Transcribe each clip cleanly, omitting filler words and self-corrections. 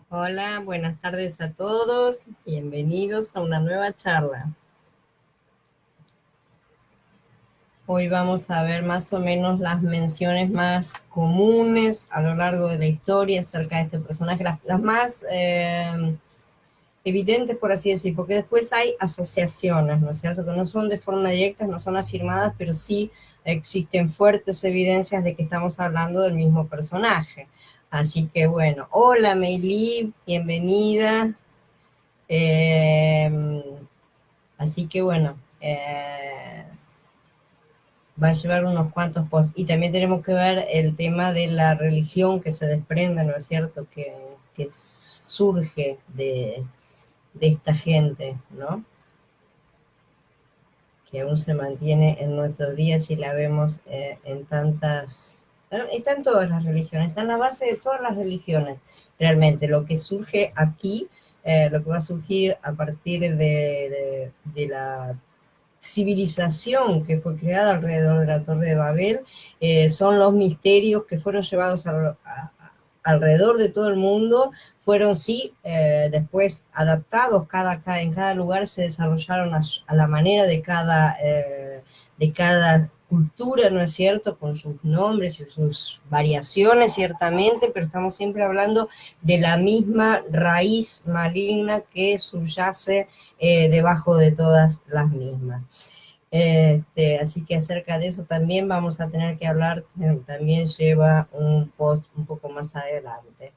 Hola, buenas tardes a todos. Bienvenidos a una nueva charla. Hoy vamos a ver más o menos las menciones más comunes a lo largo de la historia acerca de este personaje, las más evidentes, por así decir, porque después hay asociaciones, ¿no es cierto?, que no son de forma directa, no son afirmadas, pero sí existen fuertes evidencias de que estamos hablando del mismo personaje. Así que bueno, hola Meili, bienvenida. Así que bueno, va a llevar unos cuantos posts. Y también tenemos que ver el tema de la religión que se desprende, ¿no es cierto?, que surge de esta gente, ¿no?, que aún se mantiene en nuestros días y la vemos en tantas... Está en todas las religiones, está en la base de todas las religiones. Realmente lo que surge aquí, lo que va a surgir a partir de la civilización que fue creada alrededor de la Torre de Babel, son los misterios que fueron llevados alrededor de todo el mundo, fueron sí después adaptados, en cada lugar se desarrollaron a la manera de cada cultura, ¿no es cierto?, con sus nombres y sus variaciones, ciertamente, pero estamos siempre hablando de la misma raíz maligna que subyace debajo de todas las mismas. Así que acerca de eso también vamos a tener que hablar, también lleva un post un poco más adelante.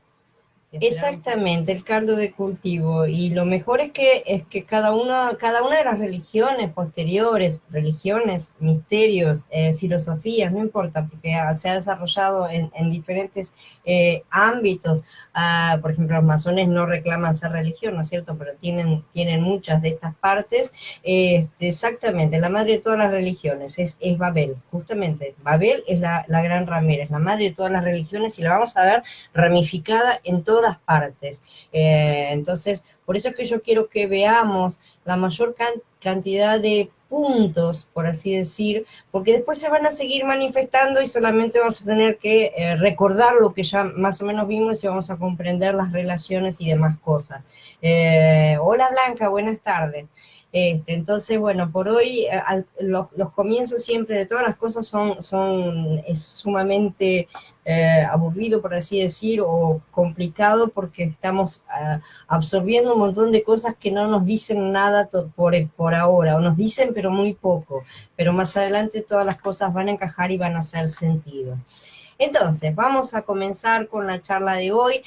Exactamente, el caldo de cultivo. Y lo mejor es que cada una de las religiones posteriores, religiones, misterios, filosofías, no importa, porque se ha desarrollado en diferentes ámbitos. Por ejemplo, los masones no reclaman ser religión, ¿no es cierto?, pero tienen muchas de estas partes. Exactamente, la madre de todas las religiones es Babel, justamente. Babel es la gran ramera, es la madre de todas las religiones y la vamos a ver ramificada en todas partes. Entonces, por eso es que yo quiero que veamos la mayor cantidad de puntos, por así decir, porque después se van a seguir manifestando y solamente vamos a tener que recordar lo que ya más o menos vimos y vamos a comprender las relaciones y demás cosas. Hola Blanca, buenas tardes. Entonces, bueno, por hoy los comienzos siempre de todas las cosas es sumamente aburrido, por así decir, o complicado, porque estamos absorbiendo un montón de cosas que no nos dicen nada por ahora, o nos dicen pero muy poco, pero más adelante todas las cosas van a encajar y van a hacer sentido. Entonces, vamos a comenzar con la charla de hoy.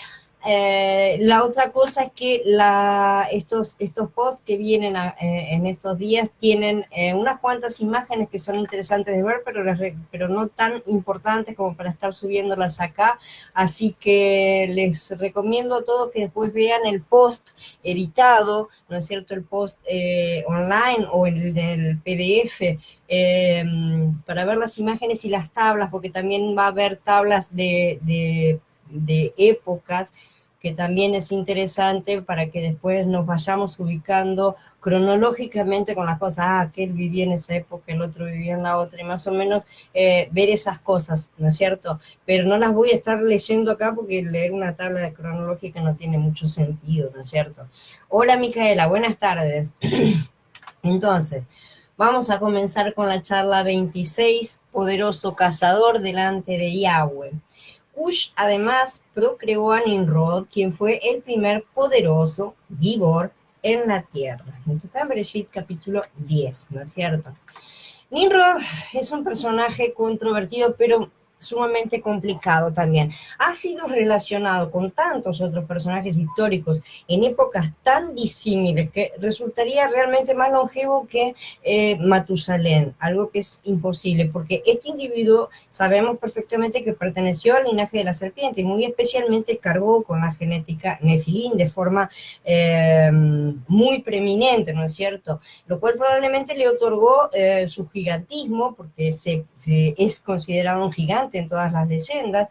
La otra cosa es que estos posts que vienen en estos días tienen unas cuantas imágenes que son interesantes de ver, pero no tan importantes como para estar subiéndolas acá, así que les recomiendo a todos que después vean el post editado, ¿no es cierto?, el post online o el PDF, para ver las imágenes y las tablas, porque también va a haber tablas de épocas, que también es interesante para que después nos vayamos ubicando cronológicamente con las cosas. Aquel vivía en esa época, el otro vivía en la otra, y más o menos ver esas cosas, ¿no es cierto? Pero no las voy a estar leyendo acá porque leer una tabla cronológica no tiene mucho sentido, ¿no es cierto? Hola Micaela, buenas tardes. Entonces, vamos a comenzar con la charla 26, poderoso cazador delante de Yahweh. Cush además procreó a Nimrod, quien fue el primer poderoso Gibor en la tierra. Esto está en Bereshit capítulo 10, ¿no es cierto? Nimrod es un personaje controvertido, pero sumamente complicado también. Ha sido relacionado con tantos otros personajes históricos en épocas tan disímiles que resultaría realmente más longevo que Matusalén, algo que es imposible, porque este individuo sabemos perfectamente que perteneció al linaje de la serpiente y muy especialmente cargó con la genética nefilín de forma muy preeminente, ¿no es cierto?, lo cual probablemente le otorgó su gigantismo, porque es considerado un gigante en todas las leyendas,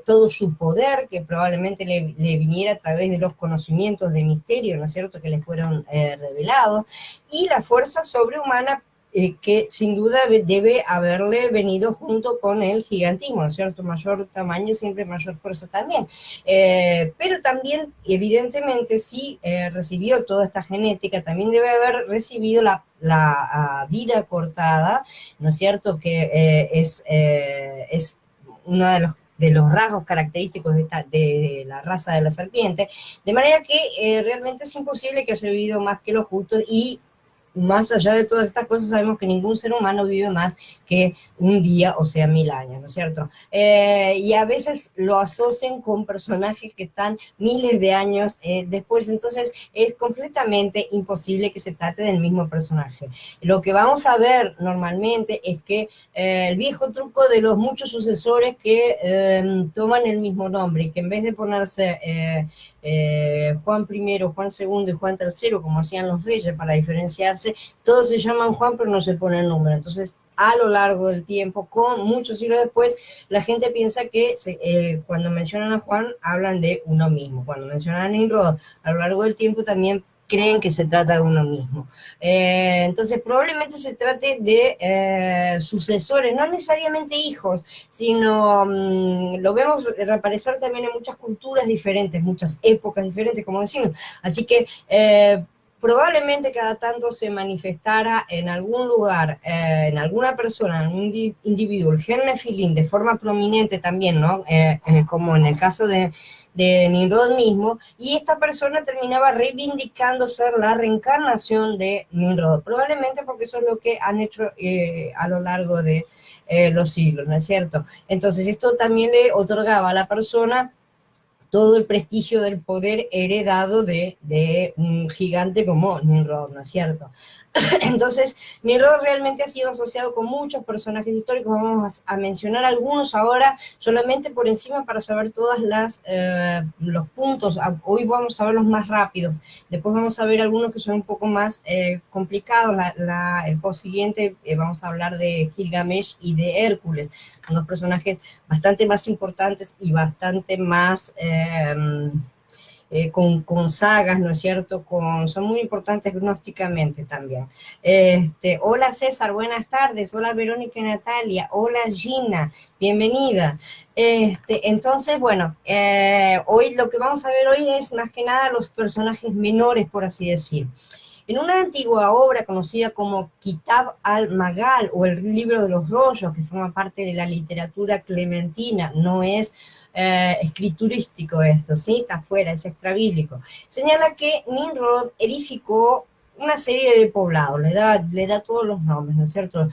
todo su poder, que probablemente le viniera a través de los conocimientos de misterio, ¿no es cierto?, que le fueron revelados, y la fuerza sobrehumana que sin duda debe haberle venido junto con el gigantismo, ¿no es cierto? Mayor tamaño, siempre mayor fuerza también. Pero también, evidentemente, si recibió toda esta genética, también debe haber recibido la vida cortada, ¿no es cierto? Que es uno de los rasgos característicos de la raza de la serpiente, de manera que realmente es imposible que haya vivido más que lo justo y más allá de todas estas cosas, sabemos que ningún ser humano vive más que un día, o sea, 1000 años, ¿no es cierto? Y a veces lo asocian con personajes que están miles de años después, entonces es completamente imposible que se trate del mismo personaje. Lo que vamos a ver normalmente es que el viejo truco de los muchos sucesores que toman el mismo nombre y que en vez de ponerse Juan I, Juan II y Juan III, como hacían los reyes para diferenciarse, todos se llaman Juan pero no se pone el nombre. Entonces, a lo largo del tiempo, con muchos siglos después, la gente piensa que cuando mencionan a Juan, hablan de uno mismo. Cuando mencionan a Nimrod, a lo largo del tiempo también creen que se trata de uno mismo. Entonces, probablemente se trate de sucesores, no necesariamente hijos, sino lo vemos reaparecer también en muchas culturas diferentes, muchas épocas diferentes, como decimos. Así que probablemente cada tanto se manifestara en algún lugar, en alguna persona, en un individuo, el gen nefilín de forma prominente también, ¿no? Como en el caso de Nimrod mismo, y esta persona terminaba reivindicando ser la reencarnación de Nimrod, probablemente porque eso es lo que han hecho a lo largo de los siglos, ¿no es cierto? Entonces esto también le otorgaba a la persona todo el prestigio del poder heredado de un gigante como Nimrod, ¿no es cierto? Entonces, Nimrod realmente ha sido asociado con muchos personajes históricos, vamos a mencionar algunos ahora, solamente por encima para saber todos los puntos. Hoy vamos a ver los más rápidos, después vamos a ver algunos que son un poco más complicados. El post siguiente vamos a hablar de Gilgamesh y de Hércules, dos personajes bastante más importantes y bastante más con sagas, ¿no es cierto? Son muy importantes gnósticamente también. Hola César, buenas tardes. Hola Verónica y Natalia. Hola Gina, bienvenida. Entonces, bueno, hoy lo que vamos a ver hoy es más que nada los personajes menores, por así decir. En una antigua obra conocida como Kitab al-Magal o el libro de los rollos, que forma parte de la literatura clementina, no es escriturístico esto, ¿sí? Está fuera, es extrabíblico. Señala que Nimrod edificó una serie de poblados, le da todos los nombres, ¿no es cierto?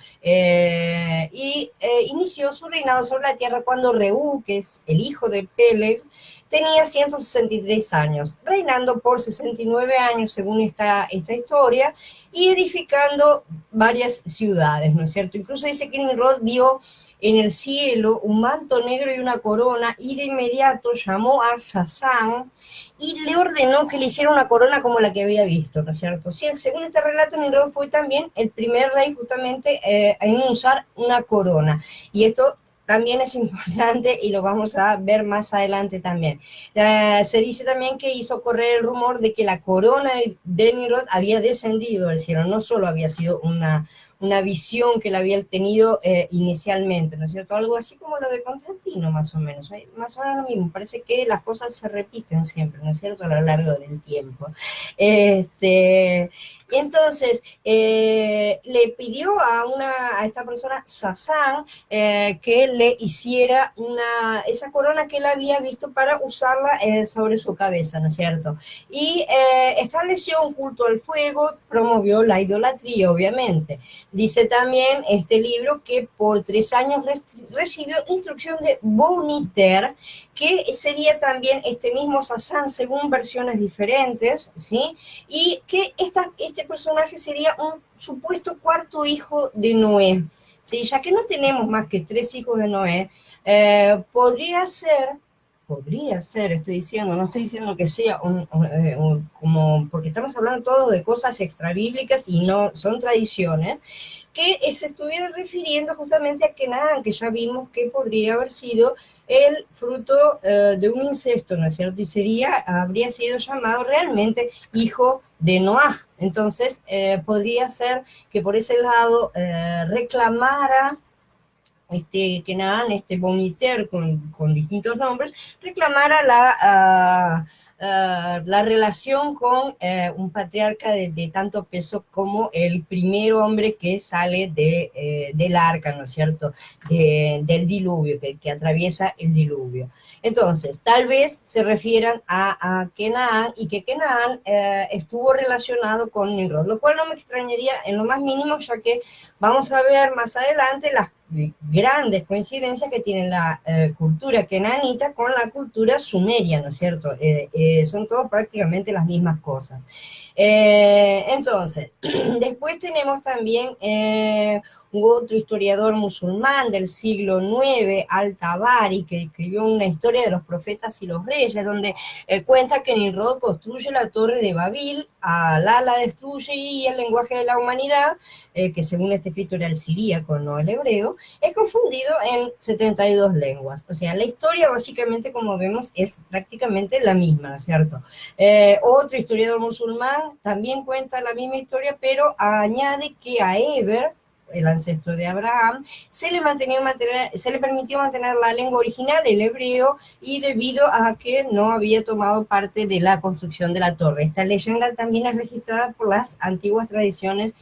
Inició su reinado sobre la tierra cuando Reú, que es el hijo de Peleg, tenía 163 años, reinando por 69 años según esta historia, y edificando varias ciudades, ¿no es cierto? Incluso dice que Nimrod vio en el cielo un manto negro y una corona, y de inmediato llamó a Sasán y le ordenó que le hiciera una corona como la que había visto, ¿no es cierto? Sí, según este relato, Nimrod fue también el primer rey justamente en usar una corona, y esto también es importante y lo vamos a ver más adelante también. Se dice también que hizo correr el rumor de que la corona de Nimrod había descendido del cielo, no solo había sido una visión que la había tenido inicialmente, ¿no es cierto? Algo así como lo de Constantino, más o menos lo mismo. Parece que las cosas se repiten siempre, ¿no es cierto? A lo largo del tiempo. Y entonces le pidió a esta persona, Sasán, que le hiciera esa corona que él había visto para usarla sobre su cabeza, ¿no es cierto? Y estableció un culto al fuego, promovió la idolatría, obviamente. Dice también este libro que por 3 años recibió instrucción de Boniter, que sería también este mismo Sasán según versiones diferentes, ¿sí? Y que este personaje sería un supuesto cuarto hijo de Noé, ¿sí? Ya que no tenemos más que 3 hijos de Noé, podría ser podría ser, estoy diciendo, no estoy diciendo que sea como, porque estamos hablando todos de cosas extrabíblicas y no son tradiciones, que se estuviera refiriendo justamente a Kenan, que ya vimos que podría haber sido el fruto de un incesto, ¿no es cierto? Y habría sido llamado realmente hijo de Noah. Entonces, podría ser que por ese lado reclamara Kenan, Vomiter con distintos nombres, reclamara la relación con un patriarca de tanto peso como el primer hombre que sale del arca, ¿no es cierto?, del diluvio, que atraviesa el diluvio. Entonces, tal vez se refieran a Kenan y que Kenan estuvo relacionado con Nimrod, lo cual no me extrañaría en lo más mínimo, ya que vamos a ver más adelante las grandes coincidencias que tiene la cultura kenanita con la cultura sumeria, ¿no es cierto? Son todos prácticamente las mismas cosas. Entonces, después tenemos también otro historiador musulmán del siglo IX, Al-Tabari, que escribió una historia de los profetas y los reyes, donde cuenta que Nimrod construye la torre de Babil, Alá la destruye y el lenguaje de la humanidad, que según este escrito era el siríaco, no el hebreo, es confundido en 72 lenguas. O sea, la historia básicamente, como vemos, es prácticamente la misma, ¿no es cierto? Otro historiador musulmán también cuenta la misma historia, pero añade que a Eber, el ancestro de Abraham, se le permitió mantener la lengua original, el hebreo, y debido a que no había tomado parte de la construcción de la torre. Esta leyenda también es registrada por las antiguas tradiciones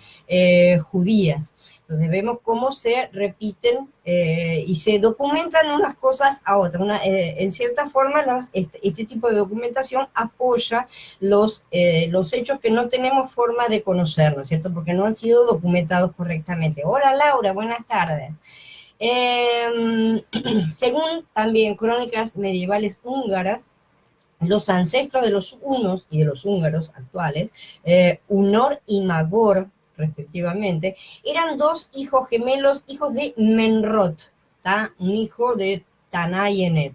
judías. Entonces vemos cómo se repiten y se documentan unas cosas a otras. En cierta forma, este tipo de documentación apoya los hechos que no tenemos forma de conocer, ¿no es cierto? Porque no han sido documentados correctamente. Hola Laura, buenas tardes. Según también crónicas medievales húngaras, los ancestros de los hunos y de los húngaros actuales, Hunor y Magor, respectivamente, eran dos hijos gemelos, hijos de Menrot, ¿tá? Un hijo de Tanayenet.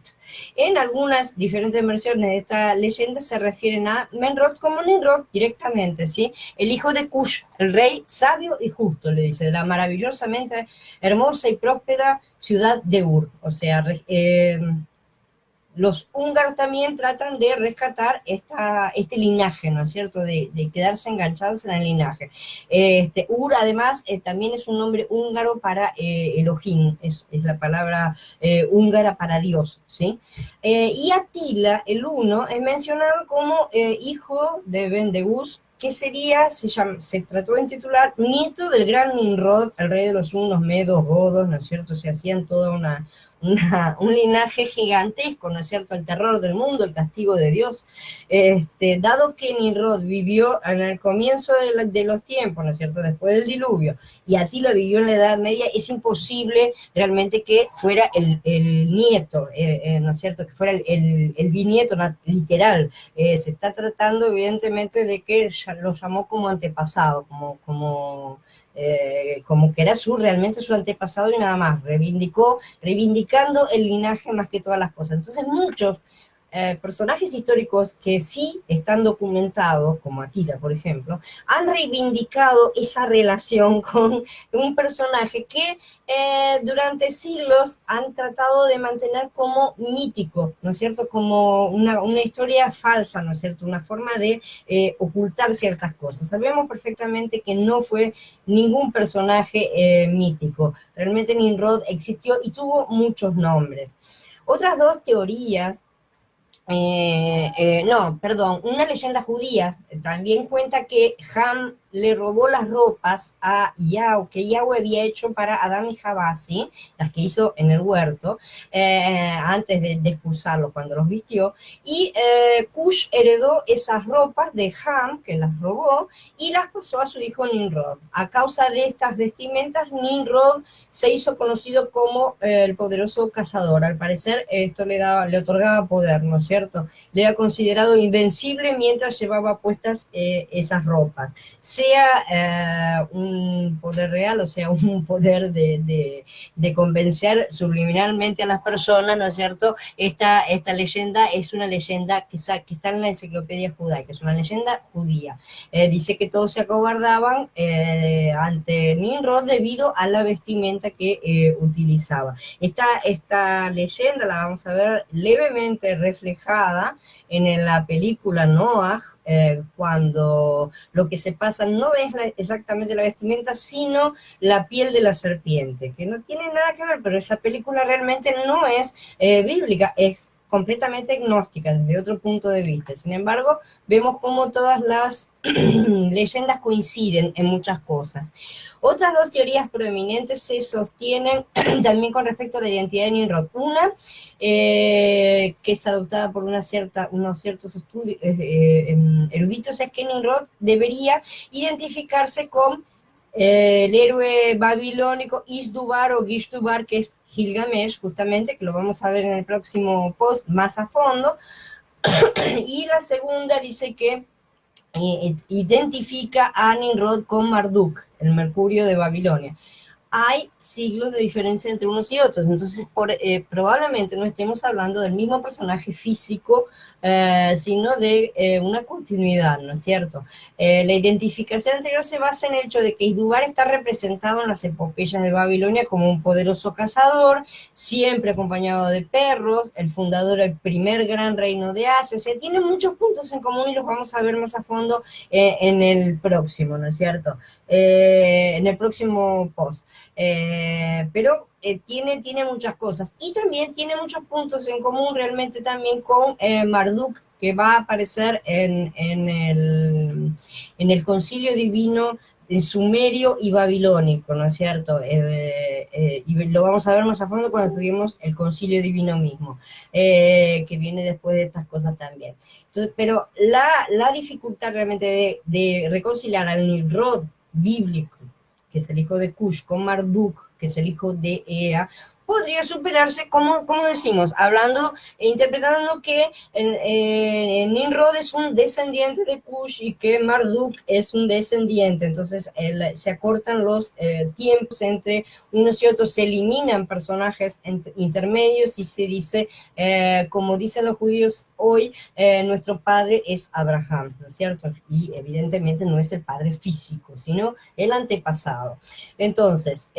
En algunas diferentes versiones de esta leyenda se refieren a Menrot como Nimrod directamente, ¿sí? El hijo de Cush, el rey sabio y justo, le dice, de la maravillosamente hermosa y próspera ciudad de Ur. O sea, los húngaros también tratan de rescatar este linaje, ¿no es cierto?, de quedarse enganchados en el linaje. Ur, además, también es un nombre húngaro para Elohim, es la palabra húngara para Dios, ¿sí? Y Atila, el uno, es mencionado como hijo de Ben-Deus, que se trató de intitular nieto del gran Nimrod, el rey de los hunos, medos, godos, ¿no es cierto? Se hacían toda un linaje gigantesco, ¿no es cierto?, el terror del mundo, el castigo de Dios. Dado que Nimrod vivió en el comienzo de los tiempos, ¿no es cierto?, después del diluvio, y Atila vivió en la Edad Media, es imposible realmente que fuera el nieto, ¿no es cierto?, que fuera el bisnieto literal. Se está tratando evidentemente de que lo llamó como antepasado, como que era realmente su antepasado y nada más, reivindicando el linaje más que todas las cosas. Entonces muchos personajes históricos que sí están documentados, como Atila, por ejemplo, han reivindicado esa relación con un personaje que durante siglos han tratado de mantener como mítico, ¿no es cierto?, como una historia falsa, ¿no es cierto?, una forma de ocultar ciertas cosas. Sabemos perfectamente que no fue ningún personaje mítico. Realmente Nimrod existió y tuvo muchos nombres. Otras dos teorías una leyenda judía también cuenta que Ham le robó las ropas a Yahweh, que Yahweh había hecho para Adán y Jabá, ¿sí?, las que hizo en el huerto, antes de expulsarlos, cuando los vistió, y Cush heredó esas ropas de Ham, que las robó, y las pasó a su hijo Nimrod. A causa de estas vestimentas, Nimrod se hizo conocido como el poderoso cazador. Al parecer, esto le otorgaba poder, ¿no es cierto? Le era considerado invencible mientras llevaba puestas esas ropas. sea un poder real, o sea, un poder de convencer subliminalmente a las personas, ¿no es cierto? Esta leyenda es una leyenda que está en la enciclopedia judaica, es una leyenda judía. Dice que todos se acobardaban ante Nimrod debido a la vestimenta que utilizaba. Esta leyenda la vamos a ver levemente reflejada en la película Noah, cuando lo que se pasa no es exactamente la vestimenta, sino la piel de la serpiente, que no tiene nada que ver, pero esa película realmente no es bíblica, es completamente gnóstica desde otro punto de vista. Sin embargo, vemos cómo todas las leyendas coinciden en muchas cosas. Otras dos teorías prominentes se sostienen también con respecto a la identidad de Nimrod. Una, que es adoptada por unos ciertos estudios, eruditos, es que Nimrod debería identificarse con el héroe babilónico Isdubar o Gishtubar, que es Gilgamesh, justamente, que lo vamos a ver en el próximo post más a fondo. Y la segunda dice que identifica a Nimrod con Marduk, el Mercurio de Babilonia. Hay siglos de diferencia entre unos y otros, entonces probablemente no estemos hablando del mismo personaje físico, sino de una continuidad, ¿no es cierto? La identificación anterior se basa en el hecho de que Isdubar está representado en las epopeyas de Babilonia como un poderoso cazador, siempre acompañado de perros, el fundador del primer gran reino de Asia, o sea, tiene muchos puntos en común y los vamos a ver más a fondo en el próximo, ¿no es cierto? En el próximo post. Pero tiene muchas cosas y también tiene muchos puntos en común realmente también con Marduk, que va a aparecer en el concilio divino sumerio y babilónico, ¿no es cierto? Y lo vamos a ver más a fondo cuando estudiemos el concilio divino mismo, que viene después de estas cosas también. Entonces, pero la dificultad realmente de reconciliar al Nimrod bíblico, que es el hijo de Cush, con Marduk, que es el hijo de Ea, podría superarse, como decimos, hablando e interpretando que Nimrod es un descendiente de Cush y que Marduk es un descendiente. Entonces se acortan los tiempos entre unos y otros, se eliminan personajes intermedios y se dice, como dicen los judíos hoy, nuestro padre es Abraham, ¿no es cierto? Y evidentemente no es el padre físico, sino el antepasado. Entonces,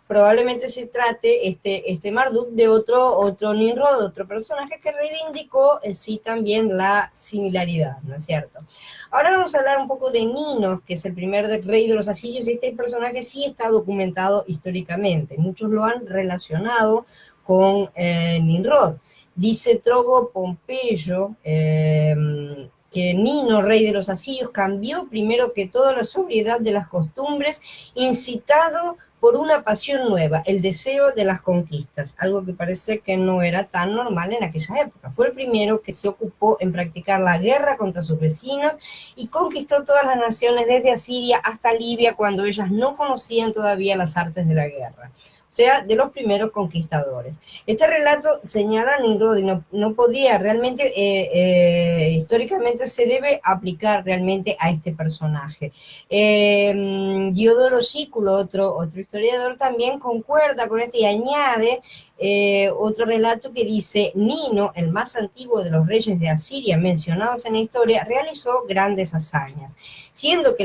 probablemente se trate este Marduk de otro Nimrod, otro personaje que reivindicó sí también la similaridad, ¿no es cierto? Ahora vamos a hablar un poco de Nino, que es el primer rey de los asirios. Este personaje sí está documentado históricamente, muchos lo han relacionado con Nimrod. Dice Trogo Pompeyo, que Nino, rey de los asirios, cambió primero que todo la sobriedad de las costumbres, incitado por una pasión nueva, el deseo de las conquistas, algo que parece que no era tan normal en aquella época. Fue el primero que se ocupó en practicar la guerra contra sus vecinos y conquistó todas las naciones desde Asiria hasta Libia, cuando ellas no conocían todavía las artes de la guerra. O sea, de los primeros conquistadores. Este relato señala a Nimrod y no podía realmente, históricamente se debe aplicar realmente a este personaje. Diodoro Sículo, otro historiador, también concuerda con esto y añade otro relato que dice: Nino, el más antiguo de los reyes de Asiria mencionados en la historia, realizó grandes hazañas, siendo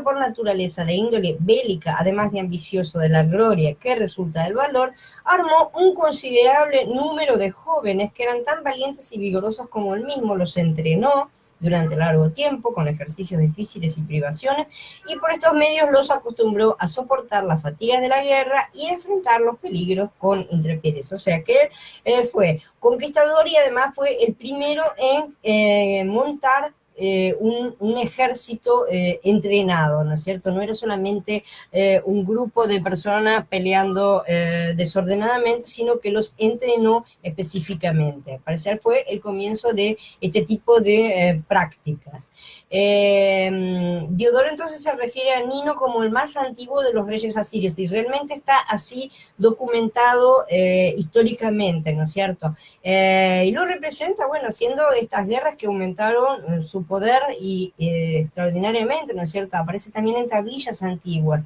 por naturaleza de índole bélica, además de ambicioso de la gloria que resulta del valor, armó un considerable número de jóvenes que eran tan valientes y vigorosos como él mismo, los entrenó durante largo tiempo con ejercicios difíciles y privaciones, y por estos medios los acostumbró a soportar las fatigas de la guerra y a enfrentar los peligros con intrepidez. O sea que él fue conquistador y además fue el primero en montar un ejército entrenado, ¿no es cierto? No era solamente un grupo de personas peleando desordenadamente, sino que los entrenó específicamente. Al parecer fue el comienzo de este tipo de prácticas. Diodoro entonces se refiere a Nino como el más antiguo de los reyes asirios y realmente está así documentado históricamente, ¿no es cierto? Y lo representa, bueno, haciendo estas guerras que aumentaron su poder y extraordinariamente, ¿no es cierto? Aparece también en tablillas antiguas,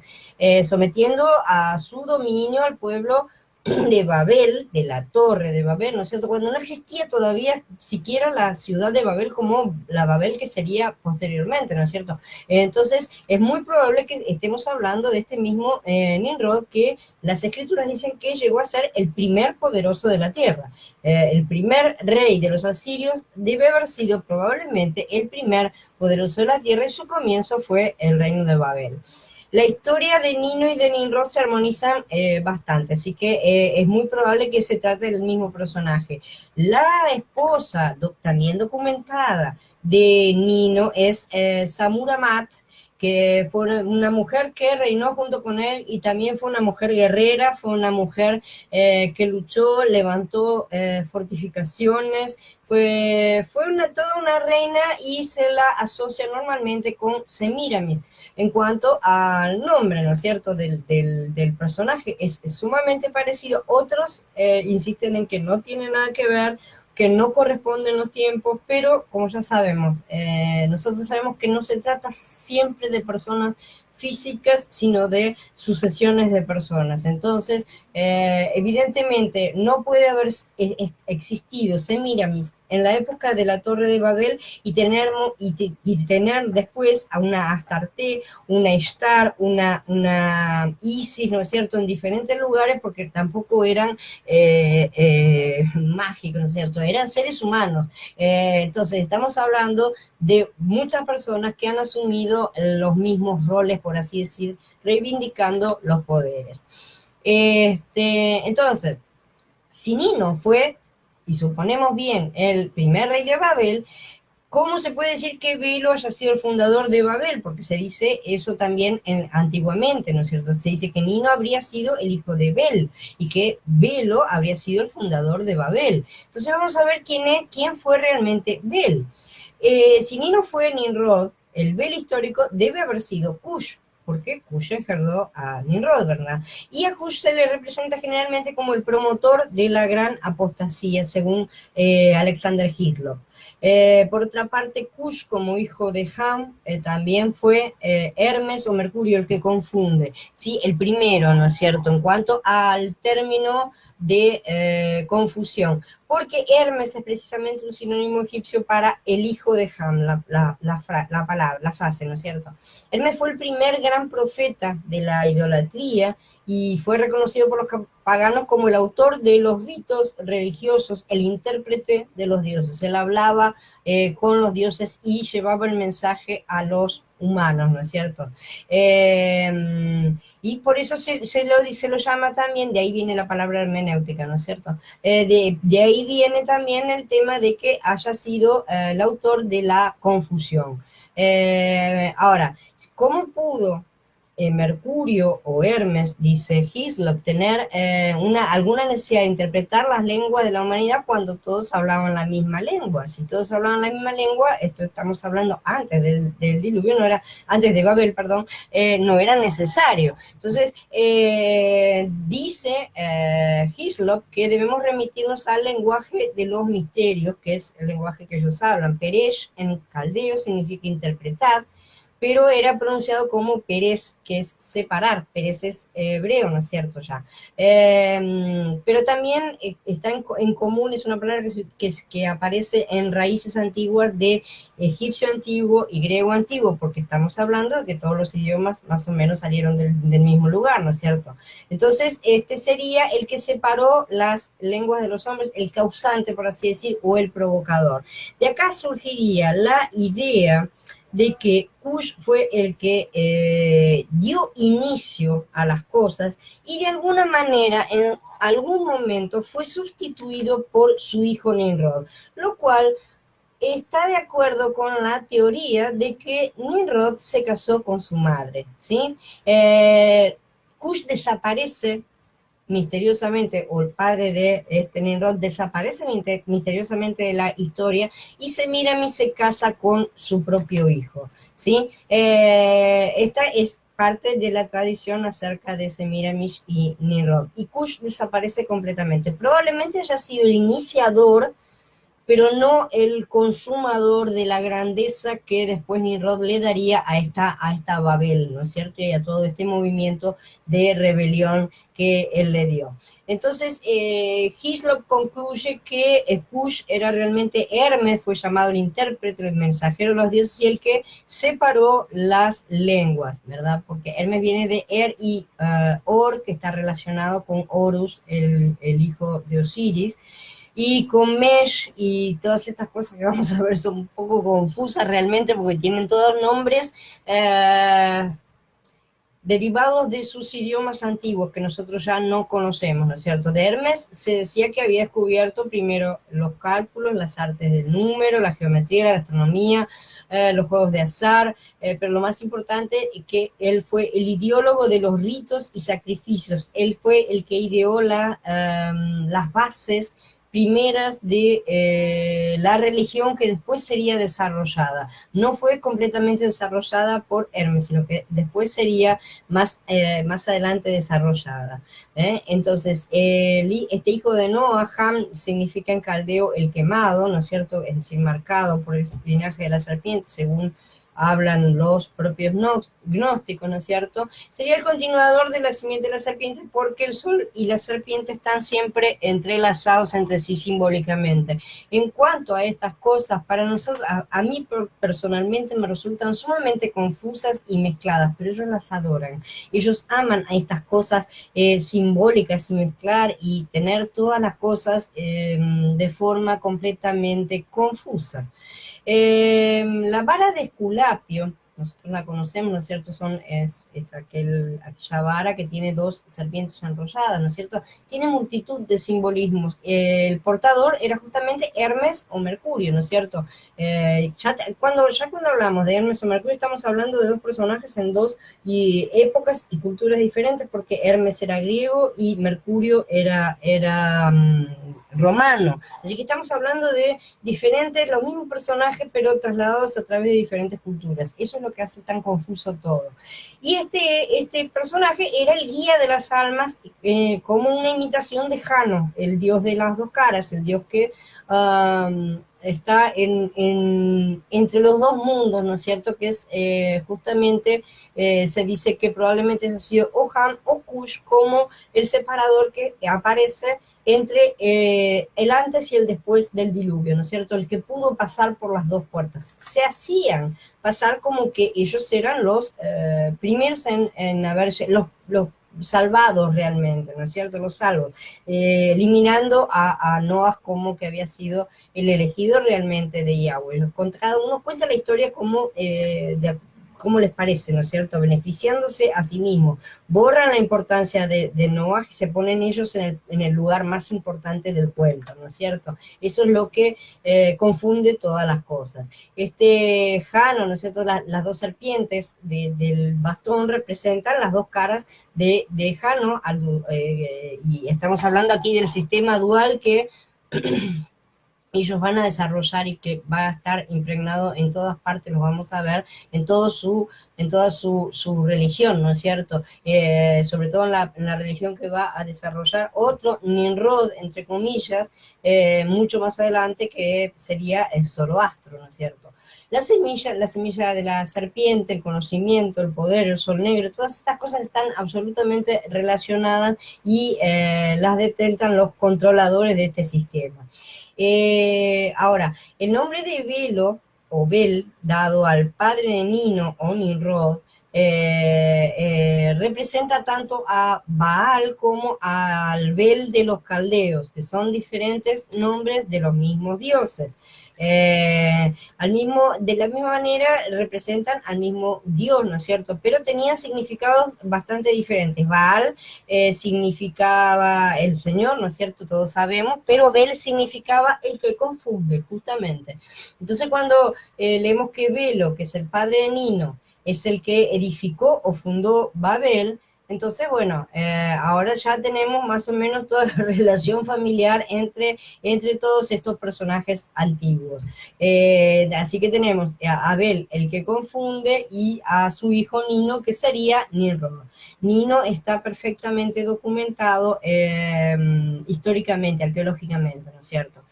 sometiendo a su dominio al pueblo de Babel, de la Torre de Babel, ¿no es cierto? Cuando no existía todavía siquiera la ciudad de Babel como la Babel que sería posteriormente, ¿no es cierto? Entonces, es muy probable que estemos hablando de este mismo Nimrod, que las escrituras dicen que llegó a ser el primer poderoso de la tierra. El primer rey de los asirios debe haber sido probablemente el primer poderoso de la tierra y su comienzo fue el reino de Babel. La historia de Nino y de Nimrod se armonizan bastante, así que es muy probable que se trate del mismo personaje. La esposa, también documentada, de Nino es Samuramat, que fue una mujer que reinó junto con él y también fue una mujer guerrera, fue una mujer que luchó, levantó fortificaciones, fue toda una reina y se la asocia normalmente con Semiramis. En cuanto al nombre, ¿no es cierto?, del personaje, es sumamente parecido. Otros insisten en que no tiene nada que ver, que no corresponden los tiempos, pero como ya sabemos, nosotros sabemos que no se trata siempre de personas físicas, sino de sucesiones de personas. Entonces, evidentemente, no puede haber existido Semiramis en la época de la Torre de Babel y tener después a una Astarte, una Ishtar, una Isis, ¿no es cierto?, en diferentes lugares, porque tampoco eran mágicos, ¿no es cierto?, eran seres humanos. Entonces, estamos hablando de muchas personas que han asumido los mismos roles, por así decir, reivindicando los poderes. Entonces, si Nino fue, y suponemos bien, el primer rey de Babel, ¿cómo se puede decir que Belo haya sido el fundador de Babel? Porque se dice eso también antiguamente, ¿no es cierto? Se dice que Nino habría sido el hijo de Bel y que Belo habría sido el fundador de Babel. Entonces vamos a ver quién fue realmente Bel. Si Nino fue Nimrod, el Bel histórico debe haber sido Cush, porque Cush engendró a Nimrod, ¿verdad? Y a Cush se le representa generalmente como el promotor de la gran apostasía, según Alexander Hislop. Por otra parte, Cush, como hijo de Ham, también fue Hermes o Mercurio el que confunde, ¿sí? El primero, ¿no es cierto?, en cuanto al término de confusión, porque Hermes es precisamente un sinónimo egipcio para el hijo de Ham, la frase, ¿no es cierto? Hermes fue el primer gran profeta de la idolatría y fue reconocido por los paganos como el autor de los ritos religiosos, el intérprete de los dioses. Él hablaba con los dioses y llevaba el mensaje a los humanos, ¿no es cierto? Y por eso se lo llama también, de ahí viene la palabra hermenéutica, ¿no es cierto? De ahí viene también el tema de que haya sido el autor de la confusión. Ahora, ¿cómo pudo Mercurio o Hermes, dice Hislop, tener alguna necesidad de interpretar las lenguas de la humanidad cuando todos hablaban la misma lengua? Si todos hablaban la misma lengua, esto estamos hablando antes del diluvio, antes de Babel, perdón, no era necesario. Entonces, dice Hislop que debemos remitirnos al lenguaje de los misterios, que es el lenguaje que ellos hablan. Peresh en caldeo significa interpretar, pero era pronunciado como Pérez, que es separar. Pérez es hebreo, ¿no es cierto? Ya. Pero también está en común, es una palabra que aparece en raíces antiguas de egipcio antiguo y griego antiguo, porque estamos hablando de que todos los idiomas más o menos salieron del mismo lugar, ¿no es cierto? Entonces, este sería el que separó las lenguas de los hombres, el causante, por así decir, o el provocador. De acá surgiría la idea de que Cush fue el que dio inicio a las cosas y de alguna manera en algún momento fue sustituido por su hijo Nimrod, lo cual está de acuerdo con la teoría de que Nimrod se casó con su madre, ¿sí? Cush desaparece misteriosamente, o el padre de Nimrod desaparece misteriosamente de la historia y Semiramis se casa con su propio hijo, ¿sí? Esta es parte de la tradición acerca de Semiramis y Nimrod. Y Cush desaparece completamente. Probablemente haya sido el iniciador, pero no el consumador de la grandeza que después Nimrod le daría a esta Babel, ¿no es cierto? Y a todo este movimiento de rebelión que él le dio. Entonces, Hislop concluye que Cush era realmente Hermes, fue llamado el intérprete, el mensajero de los dioses, y el que separó las lenguas, ¿verdad? Porque Hermes viene de y Or, que está relacionado con Horus, el hijo de Osiris, y con Mesh y todas estas cosas que vamos a ver son un poco confusas realmente porque tienen todos nombres derivados de sus idiomas antiguos que nosotros ya no conocemos, ¿no es cierto? De Hermes se decía que había descubierto primero los cálculos, las artes del número, la geometría, la astronomía, los juegos de azar, pero lo más importante es que él fue el ideólogo de los ritos y sacrificios, él fue el que ideó las bases primeras de la religión que después sería desarrollada. No fue completamente desarrollada por Hermes, sino que después sería más adelante desarrollada. Entonces, este hijo de Noah, Ham, significa en caldeo el quemado, ¿no es cierto? Es decir, marcado por el linaje de la serpiente, según hablan los propios gnósticos, ¿no es cierto? Sería el continuador de la simiente de la serpiente porque el sol y la serpiente están siempre entrelazados entre sí simbólicamente. En cuanto a estas cosas, para nosotros, a mí personalmente me resultan sumamente confusas y mezcladas, pero ellos las adoran. Ellos aman a estas cosas simbólicas y mezclar y tener todas las cosas de forma completamente confusa. La vara de Esculapio, nosotros la conocemos, ¿no es cierto? Es aquella vara que tiene dos serpientes enrolladas, ¿no es cierto? Tiene multitud de simbolismos. El portador era justamente Hermes o Mercurio, ¿no es cierto? Cuando hablamos de Hermes o Mercurio, estamos hablando de dos personajes en dos épocas y culturas diferentes, porque Hermes era griego y Mercurio era romano. Así que estamos hablando de diferentes, los mismos personajes, pero trasladados a través de diferentes culturas. Eso es lo que hace tan confuso todo. Y este personaje era el guía de las almas, como una imitación de Jano, el dios de las dos caras, el dios que está entre los dos mundos, ¿no es cierto? Que es justamente, se dice que probablemente ha sido o Ham o Cush como el separador que aparece entre el antes y el después del diluvio, ¿no es cierto? El que pudo pasar por las dos puertas. Se hacían pasar como que ellos eran los primeros en haberse, los salvados realmente, ¿no es cierto? Los salvos, eliminando a Noah como que había sido el elegido realmente de Yahweh. Cada uno cuenta la historia como cómo les parece, ¿no es cierto? Beneficiándose a sí mismo. Borran la importancia de Noah y se ponen ellos en el lugar más importante del cuento, ¿no es cierto? Eso es lo que confunde todas las cosas. Jano, ¿no es cierto? Las dos serpientes del bastón representan las dos caras de Jano, y estamos hablando aquí del sistema dual que ellos van a desarrollar y que va a estar impregnado en todas partes, los vamos a ver en toda su religión, ¿no es cierto? Sobre todo en la religión que va a desarrollar otro Nimrod, entre comillas, mucho más adelante, que sería el Zoroastro, ¿no es cierto? La semilla de la serpiente, el conocimiento, el poder, el sol negro, todas estas cosas están absolutamente relacionadas y las detentan los controladores de este sistema. Ahora, el nombre de Belo o Bel, dado al padre de Nino o Nimrod, representa tanto a Baal como al Bel de los caldeos, que son diferentes nombres de los mismos dioses. De la misma manera representan al mismo Dios, ¿no es cierto? Pero tenían significados bastante diferentes. Baal significaba el Señor, ¿no es cierto? Todos sabemos, pero Bel significaba el que confunde, justamente. Entonces, cuando leemos que Belo, que es el padre de Nino, es el que edificó o fundó Babel, entonces, bueno, ahora ya tenemos más o menos toda la relación familiar entre todos estos personajes antiguos. Así que tenemos a Abel, el que confunde, y a su hijo Nino, que sería Nimrod. Nino está perfectamente documentado históricamente, arqueológicamente, ¿no es cierto?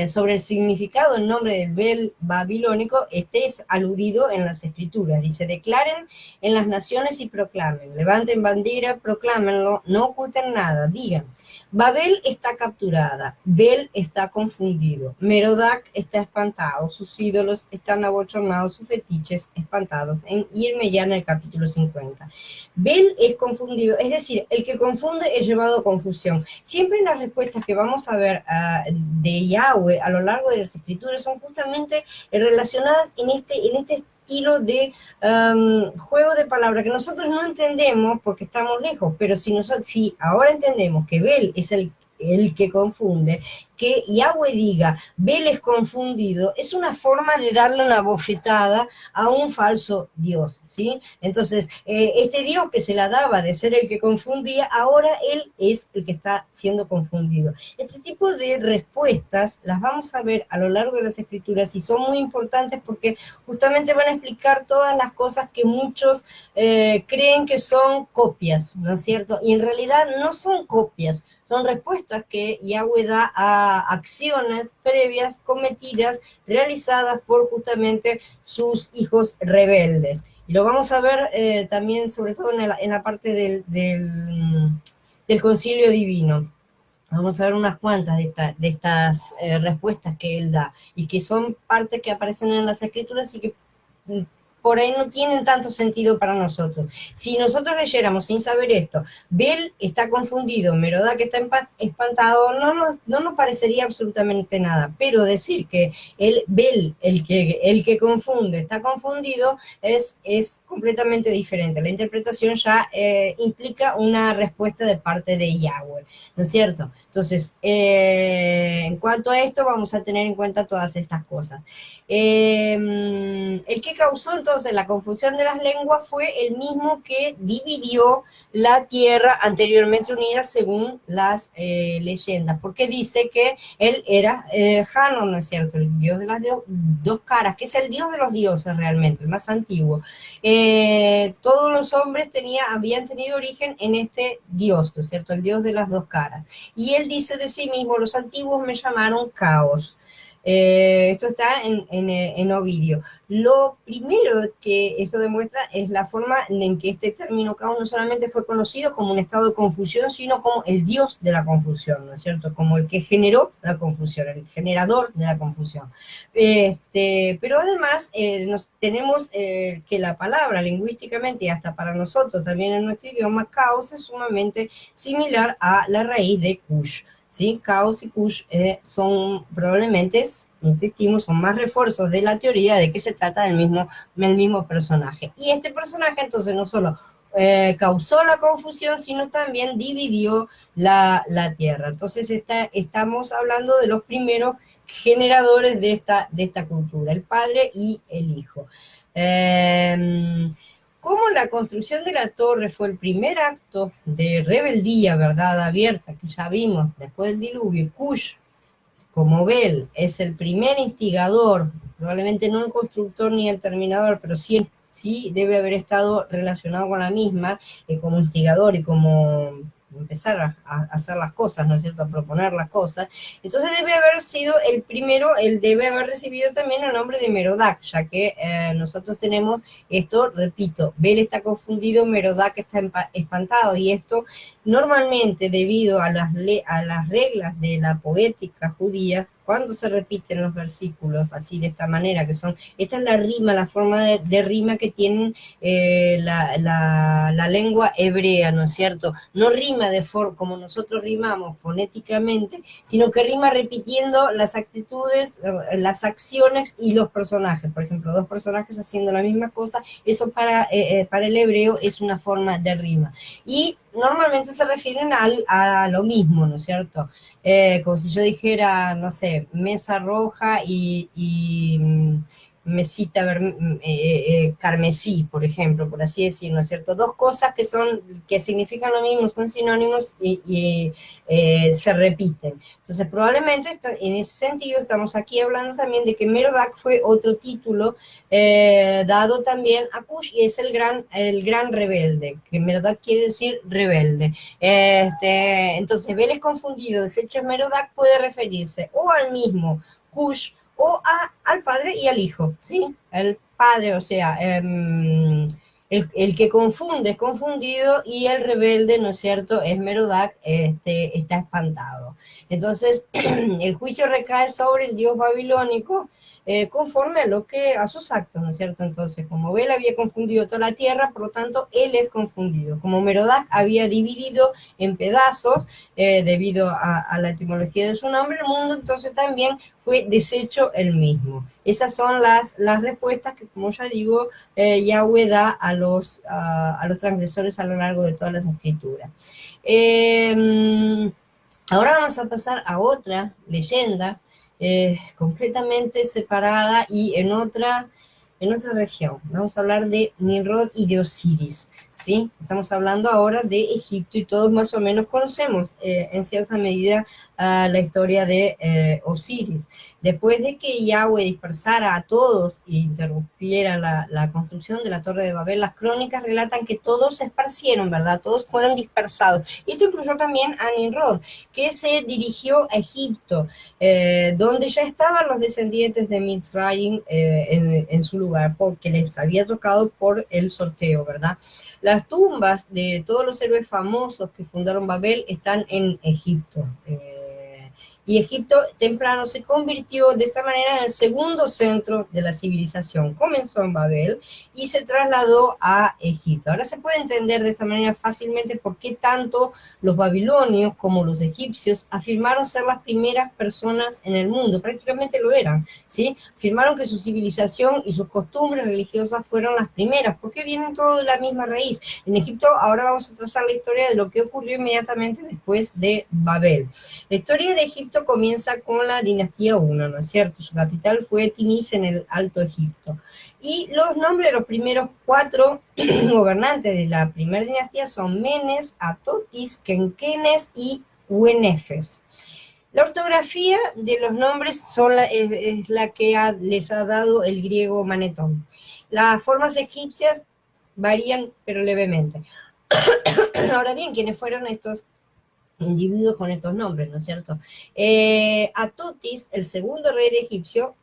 Sobre el significado del nombre del Bel babilónico, este es aludido en las escrituras. Dice, declaren en las naciones y proclamen, levanten bandera, proclámenlo, no oculten nada, digan. Babel está capturada, Bel está confundido, Merodach está espantado, sus ídolos están abochornados, sus fetiches espantados. En Irmeyá, en el capítulo 50. Bel es confundido, es decir, el que confunde es llevado a confusión. Siempre las respuestas que vamos a ver de Yahweh a lo largo de las escrituras son justamente relacionadas en este estilo de juego de palabras que nosotros no entendemos porque estamos lejos, pero si ahora entendemos que Bel es el que confunde, que Yahweh diga, Bel es confundido, es una forma de darle una bofetada a un falso Dios, ¿sí? Entonces, este Dios que se la daba de ser el que confundía, ahora él es el que está siendo confundido. Este tipo de respuestas las vamos a ver a lo largo de las escrituras y son muy importantes porque justamente van a explicar todas las cosas que muchos creen que son copias, ¿no es cierto? Y en realidad no son copias, son respuestas que Yahweh da a acciones previas cometidas, realizadas por justamente sus hijos rebeldes. Y lo vamos a ver también, sobre todo en la parte del concilio divino. Vamos a ver unas cuantas de estas respuestas que él da y que son partes que aparecen en las escrituras y que por ahí no tienen tanto sentido para nosotros. Si nosotros leyéramos sin saber esto, Bel está confundido, Merodach está espantado, no nos parecería absolutamente nada, pero decir que Bel, el que confunde, está confundido, es completamente diferente. La interpretación ya implica una respuesta de parte de Yahweh, ¿no es cierto? Entonces, en cuanto a esto, vamos a tener en cuenta todas estas cosas. El que causó entonces la confusión de las lenguas fue el mismo que dividió la tierra anteriormente unida según las leyendas, porque dice que él era Jano, ¿no es cierto? El dios de las dos caras, que es el dios de los dioses realmente, el más antiguo. Todos los hombres habían tenido origen en este dios, ¿no es cierto? El dios de las dos caras. Y él dice de sí mismo, los antiguos me llamaron caos. Esto está en Ovidio. Lo primero que esto demuestra es la forma en que este término caos no solamente fue conocido como un estado de confusión, sino como el dios de la confusión, ¿no es cierto? Como el que generó la confusión, el generador de la confusión. Pero además tenemos que la palabra lingüísticamente y hasta para nosotros también en nuestro idioma, caos es sumamente similar a la raíz de Cush. ¿Sí? Caos y Cush son probablemente, insistimos, son más refuerzos de la teoría de que se trata del mismo personaje. Y este personaje entonces no solo causó la confusión, sino también dividió la tierra. Entonces estamos hablando de los primeros generadores de esta cultura, el padre y el hijo. Como la construcción de la torre fue el primer acto de rebeldía, verdad abierta, que ya vimos después del diluvio, y Cush, como Bel, es el primer instigador, probablemente no el constructor ni el terminador, pero sí debe haber estado relacionado con la misma, como instigador y como empezar a hacer las cosas, ¿no es cierto?, a proponer las cosas. Entonces debe haber sido el primero, él debe haber recibido también el nombre de Merodach, ya que nosotros tenemos esto, repito, Bel está confundido, Merodach está espantado, y esto normalmente debido a las reglas de la poética judía, cuando se repiten los versículos así de esta manera, esta es la rima, la forma de rima que tienen la lengua hebrea, ¿no es cierto? No rima como nosotros rimamos fonéticamente, sino que rima repitiendo las actitudes, las acciones y los personajes. Por ejemplo, dos personajes haciendo la misma cosa, eso para el hebreo es una forma de rima. Y normalmente se refieren a lo mismo, ¿no es cierto? Como si yo dijera, no sé, mesa roja y mesita carmesí, por ejemplo, por así decirlo, ¿no es cierto? Dos cosas que significan lo mismo, son sinónimos y se repiten. Entonces, probablemente en ese sentido estamos aquí hablando también de que Merodach fue otro título dado también a Cush, y es el gran rebelde, que Merodach quiere decir rebelde. Entonces, Vélez confundido, deshecho Merodach, puede referirse o al mismo Cush o al padre y al hijo, ¿sí? El padre, o sea, el que confunde es confundido y el rebelde, ¿no es cierto?, es Merodach, está espantado. Entonces, el juicio recae sobre el dios babilónico conforme a sus actos, ¿no es cierto? Entonces, como Bel había confundido toda la tierra, por lo tanto, él es confundido. Como Merodach había dividido en pedazos, debido a la etimología de su nombre, el mundo, entonces también fue deshecho el mismo. Esas son las respuestas que, como ya digo, Yahweh da a los transgresores a lo largo de todas las escrituras. Ahora vamos a pasar a otra leyenda completamente separada y en otra región. Vamos a hablar de Nimrod y de Osiris, ¿sí? Estamos hablando ahora de Egipto y todos más o menos conocemos en cierta medida la historia de Osiris. Después de que Yahweh dispersara a todos e interrumpiera la construcción de la Torre de Babel, las crónicas relatan que todos se esparcieron, ¿verdad? Todos fueron dispersados. Y esto incluyó también a Nimrod, que se dirigió a Egipto, donde ya estaban los descendientes de Mizraim en su lugar, porque les había tocado por el sorteo, ¿verdad? Las tumbas de todos los héroes famosos que fundaron Babel están en Egipto. Y Egipto temprano se convirtió de esta manera en el segundo centro de la civilización. Comenzó en Babel y se trasladó a Egipto. Ahora se puede entender de esta manera fácilmente por qué tanto los babilonios como los egipcios afirmaron ser las primeras personas en el mundo. Prácticamente lo eran, ¿sí? Afirmaron que su civilización y sus costumbres religiosas fueron las primeras, porque vienen todos de la misma raíz. En Egipto ahora vamos a trazar la historia de lo que ocurrió inmediatamente después de Babel. La historia de Egipto comienza con la dinastía 1, ¿no es cierto? Su capital fue Tinis en el Alto Egipto. Y los nombres de los primeros 4 gobernantes de la primera dinastía son Menes, Atotis, Kenkenes y Uenefes. La ortografía de los nombres es la que les ha dado el griego Manetón. Las formas egipcias varían, pero levemente. Ahora bien, ¿quiénes fueron estos individuos con estos nombres, ¿no es cierto? Atotis, el segundo rey de Egipto,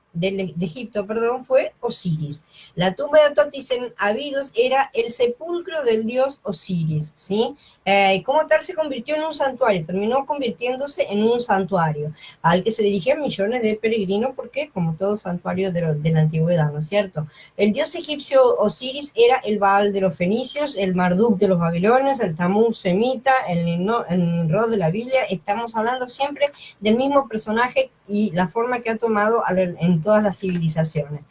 fue Osiris. La tumba de Atotis en Abidos era el sepulcro del dios Osiris, ¿sí? Y como tal se convirtió en un santuario, terminó convirtiéndose en un santuario al que se dirigían millones de peregrinos, porque como todo santuario de la antigüedad, ¿no es cierto? El dios egipcio Osiris era el Baal de los fenicios, el Marduk de los babilonios, el Tamuz semita, el Nimrod de la Biblia. Estamos hablando siempre del mismo personaje y la forma que ha tomado en todas las civilizaciones.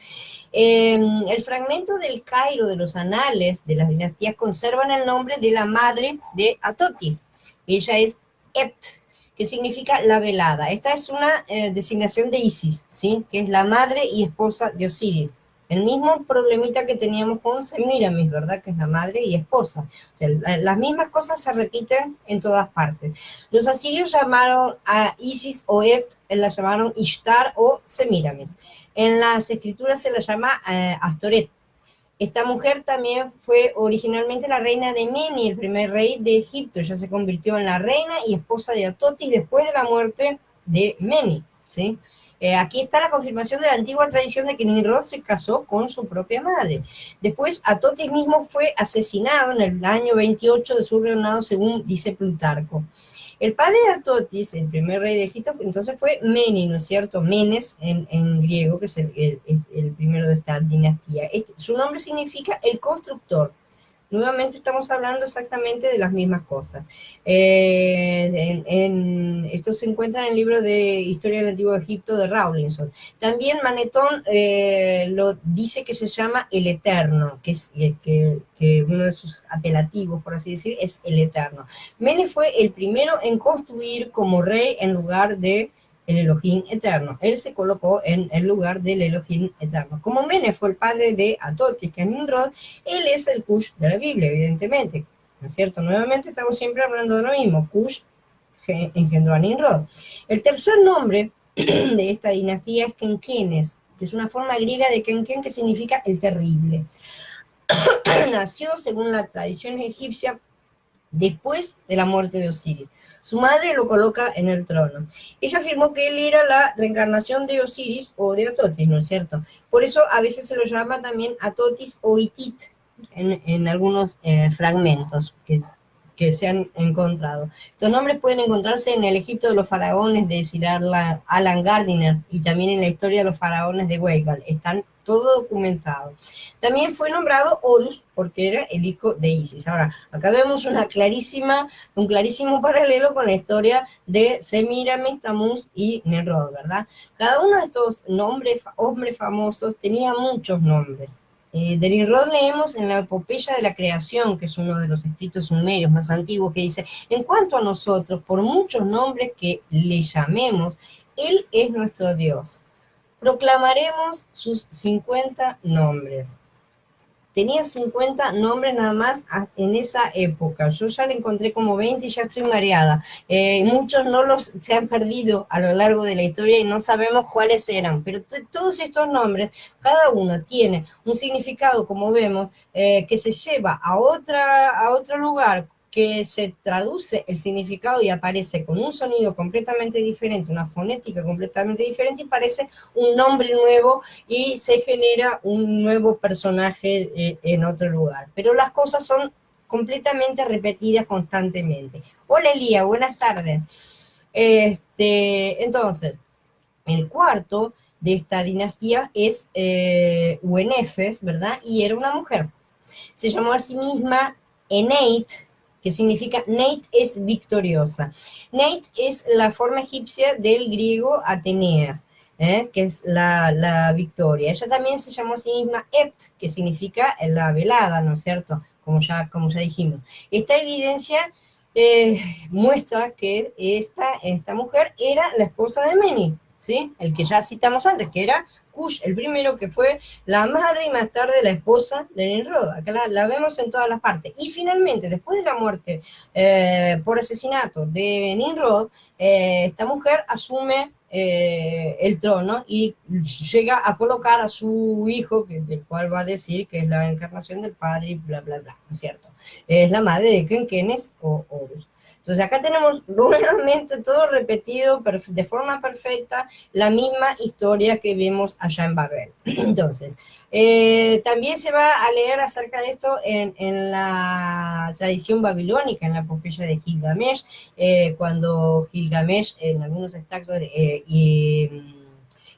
El fragmento del Cairo de los anales de las dinastías conservan el nombre de la madre de Atotis. Ella es Et, que significa la velada. Esta es una designación de Isis, ¿sí? Que es la madre y esposa de Osiris. El mismo problemita que teníamos con Semiramis, ¿verdad? Que es la madre y esposa. O sea, las mismas cosas se repiten en todas partes. Los asirios llamaron a Isis o Et, la llamaron Ishtar o Semiramis. En las escrituras se la llama Astoret. Esta mujer también fue originalmente la reina de Meni, el primer rey de Egipto. Ella se convirtió en la reina y esposa de Atotis después de la muerte de Meni, ¿sí? Aquí está la confirmación de la antigua tradición de que Nimrod se casó con su propia madre. Después, Atotis mismo fue asesinado en el año 28 de su reinado, según dice Plutarco. El padre de Atotis, el primer rey de Egipto, entonces fue Meni, ¿no es cierto? Menes en griego, que es el primero de esta dinastía. Su nombre significa el constructor. Nuevamente estamos hablando exactamente de las mismas cosas. Esto se encuentra en el libro de Historia del Antiguo Egipto de Rawlinson. También Manetón lo dice que se llama el Eterno, que uno de sus apelativos, por así decir, es el Eterno. Menes fue el primero en construir como rey en lugar de el Elohim eterno. Él se colocó en el lugar del Elohim eterno. Como Mene fue el padre de Atotis, que es Nimrod, él es el Cush de la Biblia, evidentemente. ¿No es cierto? Nuevamente estamos siempre hablando de lo mismo. Cush engendró a Nimrod. El tercer nombre de esta dinastía es Kenkenes, que es una forma griega de Kenken que significa el terrible. Nació, según la tradición egipcia, después de la muerte de Osiris. Su madre lo coloca en el trono. Ella afirmó que él era la reencarnación de Osiris o de Atotis, ¿no es cierto? Por eso a veces se lo llama también Atotis o Itit en algunos fragmentos que se han encontrado. Estos nombres pueden encontrarse en el Egipto de los faraones de Sir Alan Gardiner y también en la historia de los faraones de Weigal. Están todo documentado. También fue nombrado Horus porque era el hijo de Isis. Ahora, acá vemos un clarísimo paralelo con la historia de Semiramis, Tamuz y Nimrod, ¿verdad? Cada uno de estos hombres famosos tenía muchos nombres. De Nimrod leemos en la epopeya de la creación, que es uno de los escritos sumerios más antiguos, que dice: en cuanto a nosotros, por muchos nombres que le llamemos, Él es nuestro Dios. Proclamaremos sus 50 nombres. Tenía 50 nombres nada más en esa época. Yo ya le encontré como 20 y ya estoy mareada. Muchos se han perdido a lo largo de la historia y no sabemos cuáles eran, pero todos estos nombres, cada uno tiene un significado, como vemos, que se lleva a otro lugar, que se traduce el significado y aparece con un sonido completamente diferente, una fonética completamente diferente, y parece un nombre nuevo y se genera un nuevo personaje en otro lugar. Pero las cosas son completamente repetidas constantemente. Hola Elía, buenas tardes. Entonces, el cuarto de esta dinastía es Uenefes, ¿verdad? Y era una mujer. Se llamó a sí misma Eneit, que significa Neit es victoriosa. Neit es la forma egipcia del griego Atenea, que es la victoria. Ella también se llamó a sí misma Ept, que significa la velada, ¿no es cierto? Como ya dijimos. Esta evidencia muestra que esta mujer era la esposa de Meni, ¿sí? El que ya citamos antes, que era Cush, el primero, que fue la madre y más tarde la esposa de Nimrod. Acá la vemos en todas las partes. Y finalmente, después de la muerte por asesinato de Nimrod, esta mujer asume el trono y llega a colocar a su hijo, del cual va a decir que es la encarnación del padre y bla, bla, bla, ¿no es cierto? Es la madre de Kenkenes o Horus. Entonces acá tenemos nuevamente todo repetido de forma perfecta, la misma historia que vemos allá en Babel. Entonces, también se va a leer acerca de esto en la tradición babilónica, en la epopeya de Gilgamesh, cuando Gilgamesh, en algunos extractos,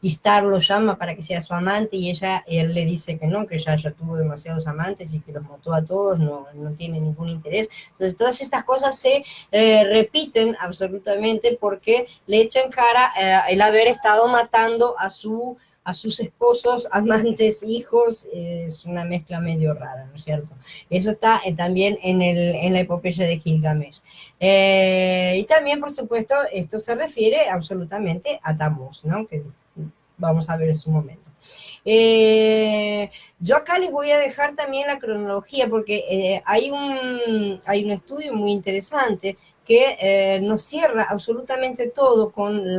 Ishtar lo llama para que sea su amante y él le dice que no, que ya tuvo demasiados amantes y que los mató a todos, no tiene ningún interés. Entonces todas estas cosas se repiten absolutamente porque le echan cara el haber estado matando a sus esposos, amantes, hijos. Es una mezcla medio rara, ¿no es cierto? Eso está también en la epopeya de Gilgamesh. Y también, por supuesto, esto se refiere absolutamente a Tamuz, ¿no? Que vamos a ver en su momento. Yo acá les voy a dejar también la cronología porque hay un estudio muy interesante que nos cierra absolutamente todo con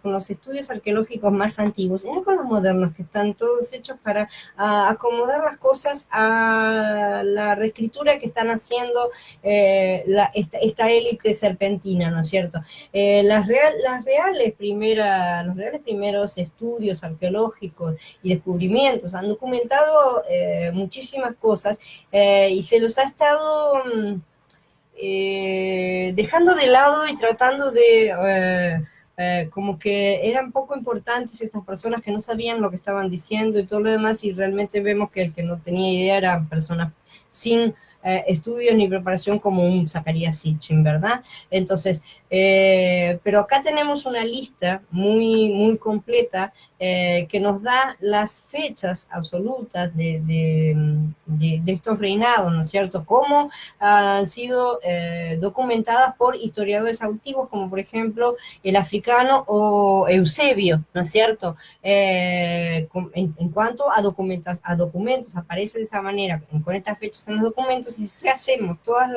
los estudios arqueológicos más antiguos, y no con los modernos, que están todos hechos para acomodar las cosas a la reescritura que están haciendo esta élite serpentina, ¿no es cierto? Los reales primeros estudios arqueológicos y descubrimientos han documentado muchísimas cosas y se los ha estado dejando de lado y tratando de como que eran poco importantes estas personas que no sabían lo que estaban diciendo y todo lo demás, y realmente vemos que el que no tenía idea eran personas sin estudios ni preparación como un Zacarías Sitchin, ¿verdad? Entonces, pero acá tenemos una lista muy completa que nos da las fechas absolutas de estos reinados, ¿no es cierto? Cómo han sido documentadas por historiadores antiguos, como por ejemplo el africano o Eusebio, ¿no es cierto? En cuanto a documentos, aparece de esa manera, con estas fechas en los documentos, y si hacemos todas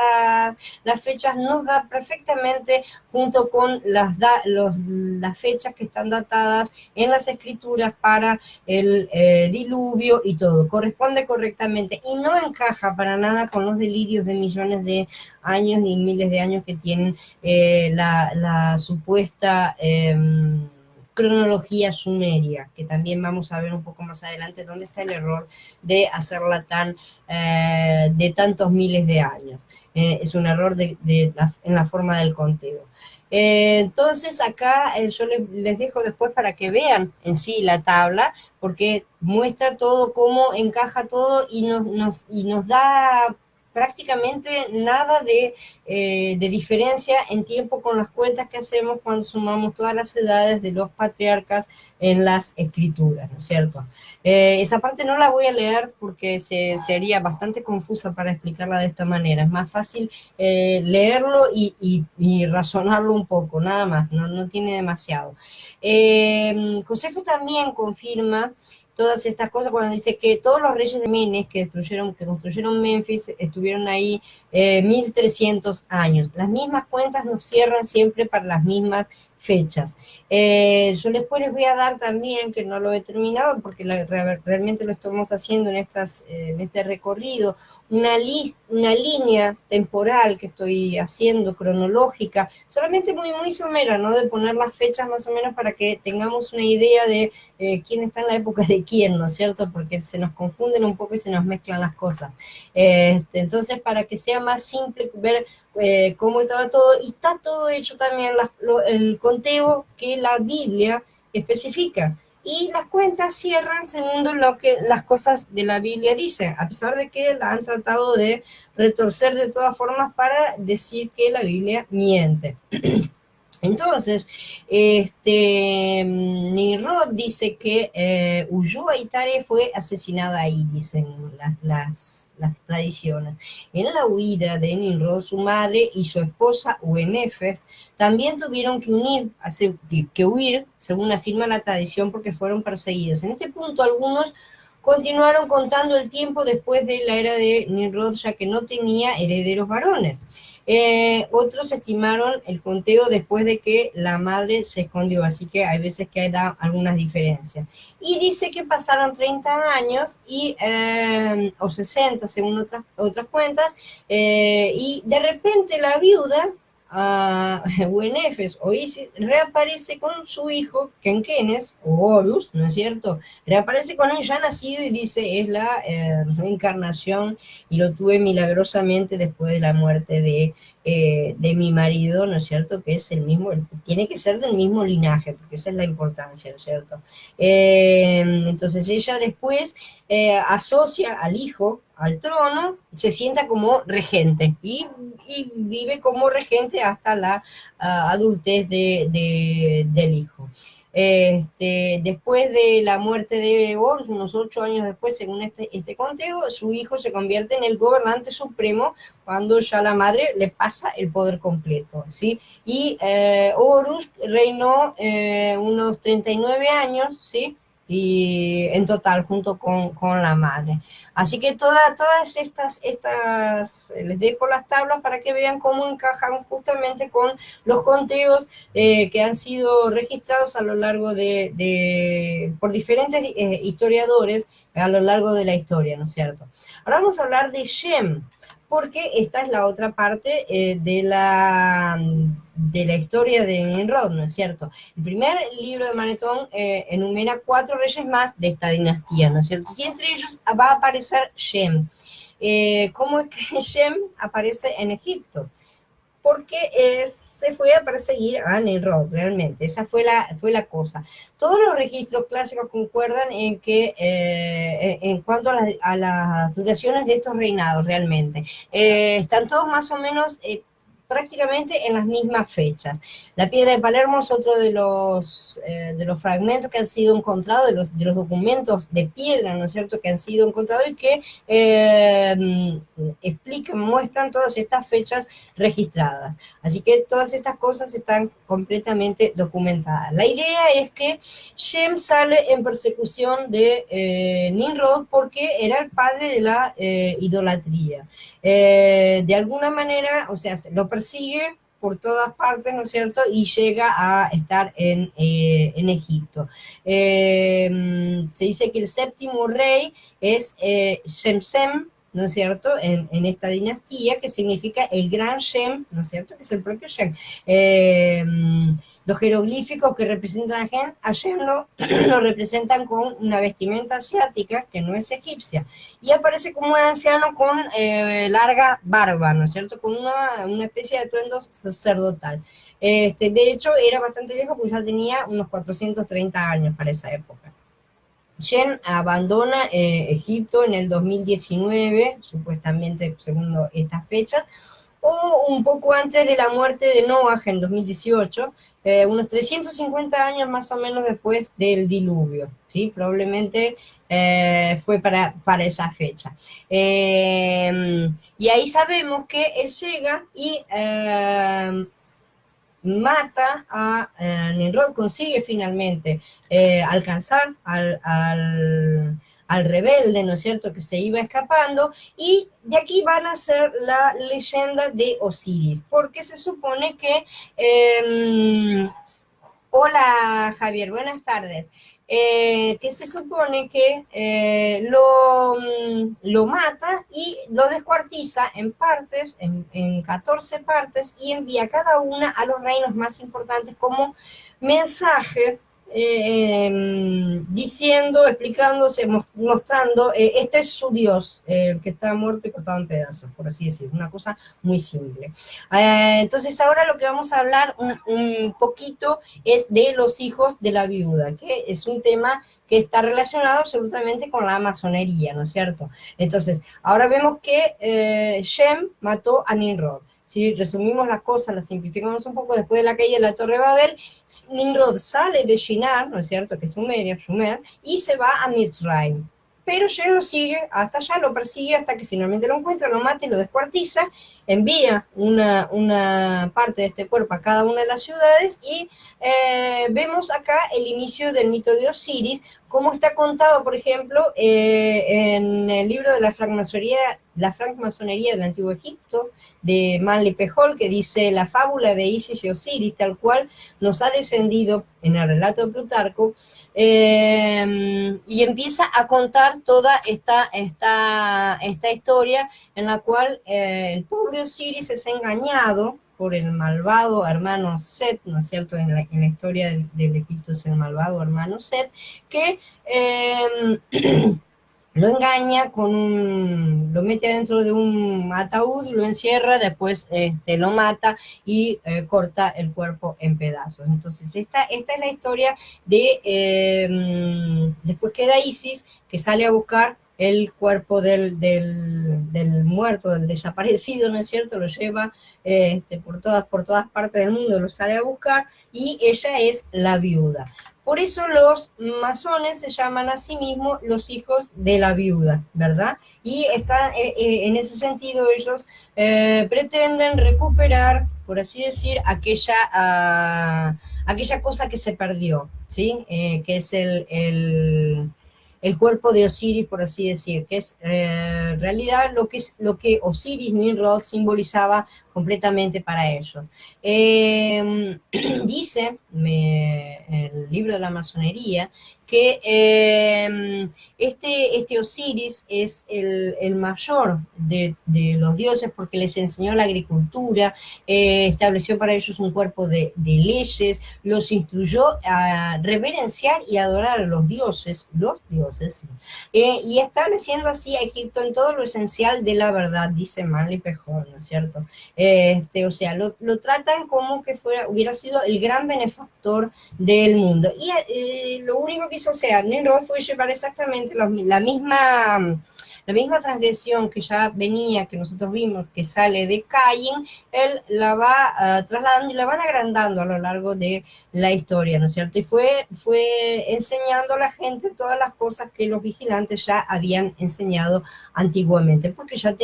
las fechas, nos da perfectamente junto con las fechas que están datadas en las escrituras para el diluvio y todo. Corresponde correctamente y no encaja para nada con los delirios de millones de años y miles de años que tienen la supuesta cronología sumeria, que también vamos a ver un poco más adelante dónde está el error de hacerla de tantos miles de años. Es un error en la forma del conteo. Entonces acá yo les dejo después para que vean en sí la tabla, porque muestra todo cómo encaja todo y nos da prácticamente nada de diferencia en tiempo con las cuentas que hacemos cuando sumamos todas las edades de los patriarcas en las escrituras, ¿no es cierto? Esa parte no la voy a leer porque se haría bastante confusa para explicarla de esta manera. Es más fácil leerlo y razonarlo un poco, nada más, no tiene demasiado. Josefo también confirma todas estas cosas cuando dice que todos los reyes de Menes que construyeron Memphis estuvieron ahí 1300 años. Las mismas cuentas nos cierran siempre para las mismas fechas. Yo después les voy a dar también, que no lo he terminado porque realmente lo estamos haciendo en este recorrido, una línea temporal que estoy haciendo, cronológica, solamente muy somera, ¿no? De poner las fechas más o menos para que tengamos una idea de quién está en la época de quién, ¿no es cierto? Porque se nos confunden un poco y se nos mezclan las cosas. Entonces, para que sea más simple ver cómo estaba todo, y está todo hecho también el conteo que la Biblia especifica. Y las cuentas cierran según lo que las cosas de la Biblia dicen, a pesar de que la han tratado de retorcer de todas formas para decir que la Biblia miente. Entonces, Nimrod dice que huyó a Itare, fue asesinado ahí, dicen las tradiciones. En la huida de Nimrod, su madre y su esposa Uenefes también tuvieron que huir, según afirma la tradición, porque fueron perseguidas. En este punto, algunos continuaron contando el tiempo después de la era de Nimrod, ya que no tenía herederos varones. Otros estimaron el conteo después de que la madre se escondió, así que hay veces que hay algunas diferencias. Y dice que pasaron 30 años o 60 según otras cuentas, y de repente la viuda, Buenefes o Isis, reaparece con su hijo Kenkenes o Horus, ¿no es cierto? Reaparece con él ya nacido y dice: es la reencarnación y lo tuve milagrosamente después de la muerte de mi marido, ¿no es cierto? Que es el mismo, tiene que ser del mismo linaje, porque esa es la importancia, ¿no es cierto? Entonces ella después asocia al hijo al trono, se sienta como regente y vive como regente hasta la adultez del hijo. Después de la muerte de Horus, unos 8 años después, según este conteo, su hijo se convierte en el gobernante supremo cuando ya la madre le pasa el poder completo, ¿sí? Y Horus reinó unos 39 años, ¿sí? Y en total, junto con la madre. Así que todas estas, les dejo las tablas para que vean cómo encajan justamente con los conteos que han sido registrados a lo largo por diferentes historiadores a lo largo de la historia, ¿no es cierto? Ahora vamos a hablar de Shem, porque esta es la otra parte de la historia de Nimrod, ¿no es cierto? El primer libro de Manetón enumera 4 reyes más de esta dinastía, ¿no es cierto? Y entre ellos va a aparecer Shem. ¿Cómo es que Shem aparece en Egipto? porque se fue a perseguir a Nimrod, realmente. Esa fue la cosa. Todos los registros clásicos concuerdan en que, en cuanto a las duraciones de estos reinados, realmente, están todos más o menos prácticamente en las mismas fechas. La piedra de Palermo es otro de los fragmentos que han sido encontrados, de los documentos de piedra, ¿no es cierto?, que han sido encontrados y que explican, muestran todas estas fechas registradas. Así que todas estas cosas están completamente documentadas. La idea es que Shem sale en persecución de Nimrod porque era el padre de la idolatría. De alguna manera, o sea, lo persigue por todas partes, ¿no es cierto?, y llega a estar en Egipto. Se dice que el séptimo rey es Shemsem, ¿no es cierto?, en esta dinastía, que significa el gran Shem, ¿no es cierto?, que es el propio Shem. Los jeroglíficos que representan a Shem lo representan con una vestimenta asiática que no es egipcia, y aparece como un anciano con larga barba, ¿no es cierto?, con una especie de atuendo sacerdotal. De hecho, era bastante viejo porque ya tenía unos 430 años para esa época. Shem abandona Egipto en el 2019, supuestamente según estas fechas, o un poco antes de la muerte de Noah en 2018, unos 350 años más o menos después del diluvio, ¿sí? Probablemente fue para esa fecha. Y ahí sabemos que él llega y mata a Nimrod, consigue finalmente alcanzar al rebelde, ¿no es cierto?, que se iba escapando, y de aquí van a ser la leyenda de Osiris, porque se supone que... hola Javier, buenas tardes. Que se supone que lo mata y lo descuartiza en partes, en 14 partes, y envía cada una a los reinos más importantes como mensaje, diciendo, explicándose, mostrando, este es su Dios, que está muerto y cortado en pedazos, por así decirlo, una cosa muy simple. Entonces ahora lo que vamos a hablar un poquito es de los hijos de la viuda, que es un tema que está relacionado absolutamente con la masonería, ¿no es cierto? Entonces, ahora vemos que Shem mató a Nimrod. Si resumimos las cosas, las simplificamos un poco, después de la caída de la Torre de Babel, Nimrod sale de Shinar, ¿no es cierto?, que es Sumer, y se va a Mitzrayim. Pero Shem lo sigue hasta allá, lo persigue hasta que finalmente lo encuentra, lo mata y lo descuartiza, envía una parte de este cuerpo a cada una de las ciudades, y vemos acá el inicio del mito de Osiris, como está contado, por ejemplo, en el libro de la francmasonería del Antiguo Egipto, de Manly P. Hall, que dice: la fábula de Isis y Osiris, tal cual nos ha descendido en el relato de Plutarco, y empieza a contar toda esta historia en la cual el pobre Osiris es engañado por el malvado hermano Set, ¿no es cierto?, en la historia del Egipto es el malvado hermano Set, que lo engaña lo mete dentro de un ataúd, lo encierra, después lo mata y corta el cuerpo en pedazos. Entonces esta es la historia de después queda Isis, que sale a buscar el cuerpo del muerto, del desaparecido, ¿no es cierto?, lo lleva por todas partes del mundo, lo sale a buscar, y ella es la viuda. Por eso los masones se llaman a sí mismos los hijos de la viuda, ¿verdad? Y en ese sentido ellos pretenden recuperar, por así decir, aquella cosa que se perdió, ¿sí? Que es el cuerpo de Osiris, por así decir, que es en realidad lo que Osiris Nimrod simbolizaba completamente para ellos. Dice el libro de la masonería que este Osiris es el mayor de los dioses, porque les enseñó la agricultura, estableció para ellos un cuerpo de leyes, los instruyó a reverenciar y adorar a los dioses, dioses, ¿sí? Y estableciendo así a Egipto en todo lo esencial de la verdad, dice Manly P. Hall, ¿no es cierto? O sea, lo tratan como que hubiera sido el gran benefactor del mundo. Y lo único que hizo, o sea, Nimrod fue llevar exactamente la misma transgresión que ya venía, que nosotros vimos, que sale de Caín, él la va trasladando y la van agrandando a lo largo de la historia, ¿no es cierto? Y fue enseñando a la gente todas las cosas que los vigilantes ya habían enseñado antiguamente, porque ya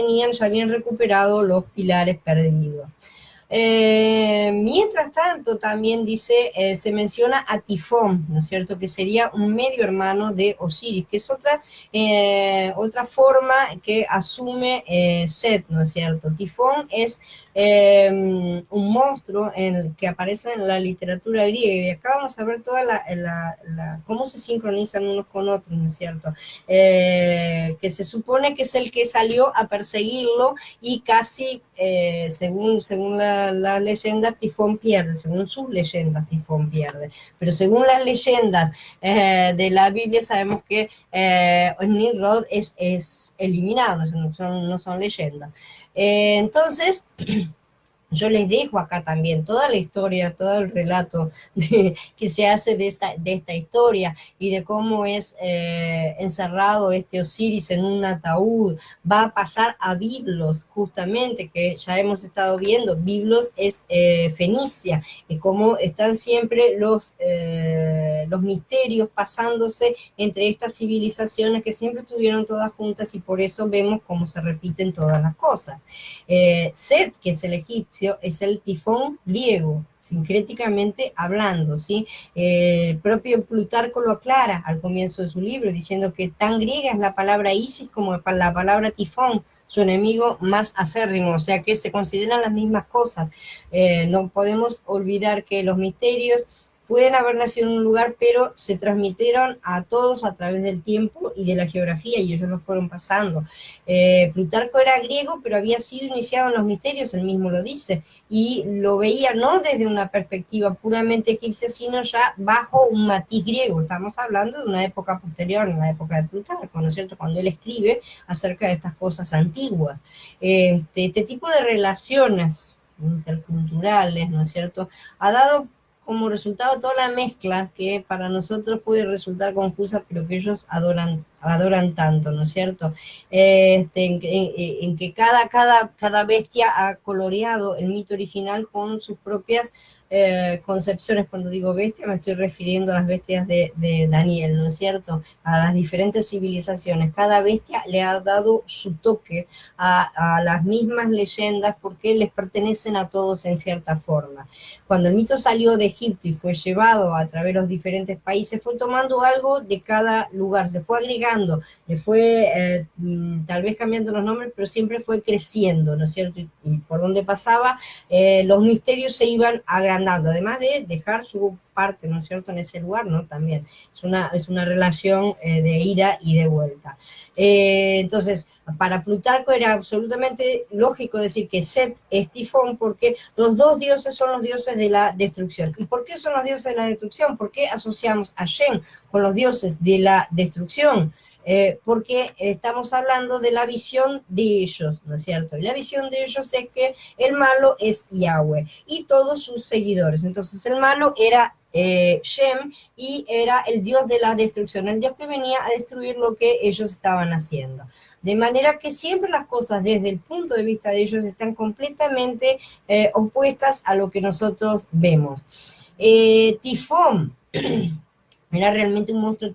habían recuperado los pilares perdidos. Mientras tanto, también dice, se menciona a Tifón, ¿no es cierto?, que sería un medio hermano de Osiris, que es otra forma que asume Set, ¿no es cierto? Tifón es un monstruo que aparece en la literatura griega, y acá vamos a ver cómo se sincronizan unos con otros, ¿no es cierto? Que se supone que es el que salió a perseguirlo y casi, según las leyendas, Tifón pierde, según sus leyendas, Tifón pierde. Pero según las leyendas de la Biblia, sabemos que Nimrod es eliminado, no son leyendas. Entonces, yo les dejo acá también toda la historia, todo el relato que se hace de esta historia y de cómo es encerrado este Osiris en un ataúd. Va a pasar a Biblos, justamente, que ya hemos estado viendo. Biblos es Fenicia, y cómo están siempre los misterios pasándose entre estas civilizaciones que siempre estuvieron todas juntas, y por eso vemos cómo se repiten todas las cosas. Set, que es el egipcio, es el Tifón griego, sincréticamente hablando, ¿sí? El propio Plutarco lo aclara al comienzo de su libro, diciendo que tan griega es la palabra Isis como la palabra Tifón, su enemigo más acérrimo, o sea que se consideran las mismas cosas. No podemos olvidar que los misterios pueden haber nacido en un lugar, pero se transmitieron a todos a través del tiempo y de la geografía, y ellos lo fueron pasando. Plutarco era griego, pero había sido iniciado en los misterios, él mismo lo dice, y lo veía no desde una perspectiva puramente egipcia, sino ya bajo un matiz griego. Estamos hablando de una época posterior, en la época de Plutarco, ¿no es cierto?, cuando él escribe acerca de estas cosas antiguas. Este tipo de relaciones interculturales, ¿no es cierto?, ha dado como resultado toda la mezcla que para nosotros puede resultar confusa, pero que ellos adoran tanto, ¿no es cierto? En que cada bestia ha coloreado el mito original con sus propias concepciones. Cuando digo bestia me estoy refiriendo a las bestias de Daniel, ¿no es cierto?, a las diferentes civilizaciones. Cada bestia le ha dado su toque a las mismas leyendas, porque les pertenecen a todos en cierta forma. Cuando el mito salió de Egipto y fue llevado a través de los diferentes países, fue tomando algo de cada lugar, se fue agregando, le fue tal vez cambiando los nombres, pero siempre fue creciendo, ¿no es cierto? Y por donde pasaba, los misterios se iban agrandando, además de dejar su parte, ¿no es cierto?, en ese lugar, ¿no? También es una relación de ida y de vuelta. Entonces, para Plutarco era absolutamente lógico decir que Set es Tifón, porque los dos dioses son los dioses de la destrucción. ¿Y por qué son los dioses de la destrucción? ¿Por qué asociamos a Shem con los dioses de la destrucción? Porque estamos hablando de la visión de ellos, ¿no es cierto? Y la visión de ellos es que el malo es Yahweh y todos sus seguidores. Entonces el malo era Shem, y era el dios de la destrucción, el dios que venía a destruir lo que ellos estaban haciendo. De manera que siempre las cosas desde el punto de vista de ellos están completamente opuestas a lo que nosotros vemos. Tifón era realmente un monstruo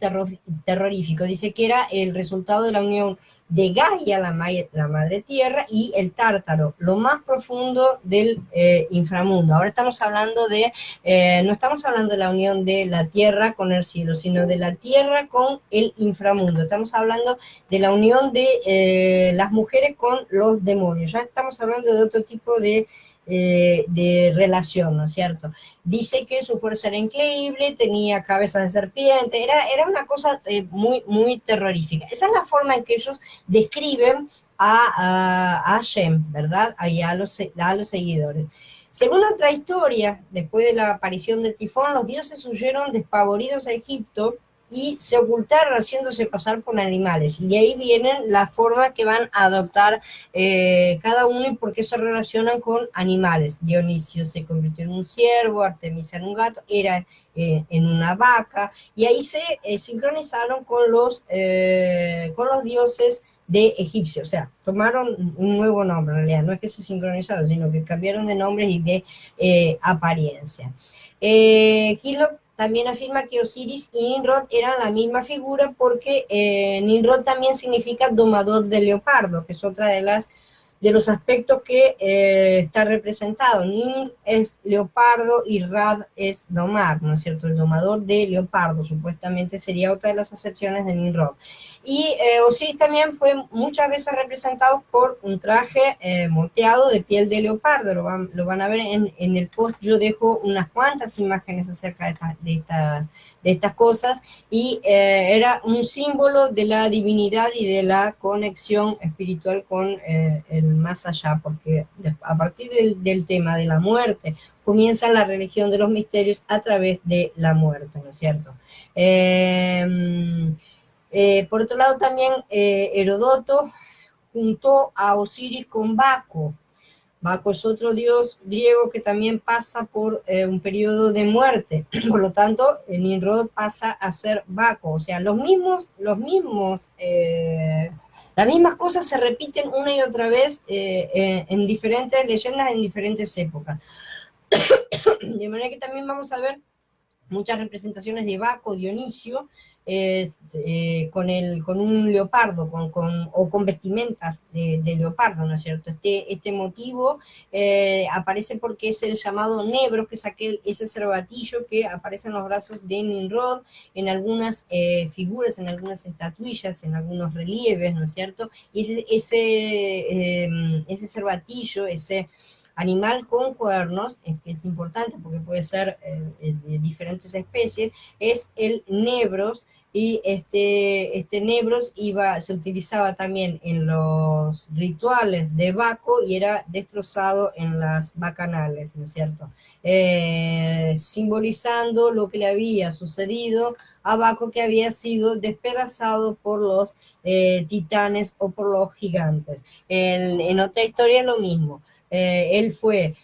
terrorífico. Dice que era el resultado de la unión de Gaia, la madre tierra, y el Tártaro, lo más profundo del inframundo. Ahora estamos hablando no estamos hablando de la unión de la tierra con el cielo, sino de la tierra con el inframundo. Estamos hablando de la unión de las mujeres con los demonios. Ya estamos hablando de otro tipo de relación, ¿no es cierto? Dice que su fuerza era increíble, tenía cabeza de serpiente, era una cosa muy, muy terrorífica. Esa es la forma en que ellos describen a Shem, ¿verdad? A los seguidores. Según otra historia, después de la aparición de Tifón, los dioses huyeron despavoridos a Egipto, y se ocultaron haciéndose pasar por animales. Y de ahí vienen las formas que van a adoptar cada uno y por qué se relacionan con animales. Dionisio se convirtió en un ciervo, Artemisa en un gato, Hera en una vaca, y ahí se sincronizaron con los dioses de Egipcio, o sea, tomaron un nuevo nombre en realidad, no es que se sincronizaron, sino que cambiaron de nombres y de apariencia. Hillel también afirma que Osiris y Nimrod eran la misma figura porque Nimrod también significa domador de leopardo, que es otra de los aspectos que está representado. Nim es leopardo y Rad es domar, ¿no es cierto? El domador de leopardo, supuestamente sería otra de las acepciones de Nimrod. Y Osiris también fue muchas veces representado por un traje moteado de piel de leopardo, lo van a ver en el post, yo dejo unas cuantas imágenes acerca de estas cosas, y era un símbolo de la divinidad y de la conexión espiritual con el más allá, porque a partir del tema de la muerte comienza la religión de los misterios a través de la muerte, ¿no es cierto? Por otro lado también Herodoto juntó a Osiris con Baco. Baco es otro dios griego que también pasa por un periodo de muerte, por lo tanto, Nimrod pasa a ser Baco, o sea, las mismas cosas se repiten una y otra vez en diferentes leyendas, en diferentes épocas. De manera que también vamos a ver muchas representaciones de Baco, Dionisio, con un leopardo, o con vestimentas de leopardo, ¿no es cierto? Este motivo aparece porque es el llamado nebro, que es ese cervatillo que aparece en los brazos de Nimrod, en algunas figuras, en algunas estatuillas, en algunos relieves, ¿no es cierto? Y ese cervatillo, ese animal con cuernos, que es importante porque puede ser de diferentes especies, es el nebros, y este nebros se utilizaba también en los rituales de Baco y era destrozado en las bacanales, ¿no es cierto? Simbolizando lo que le había sucedido a Baco, que había sido despedazado por los titanes o por los gigantes. En otra historia lo mismo. Él fue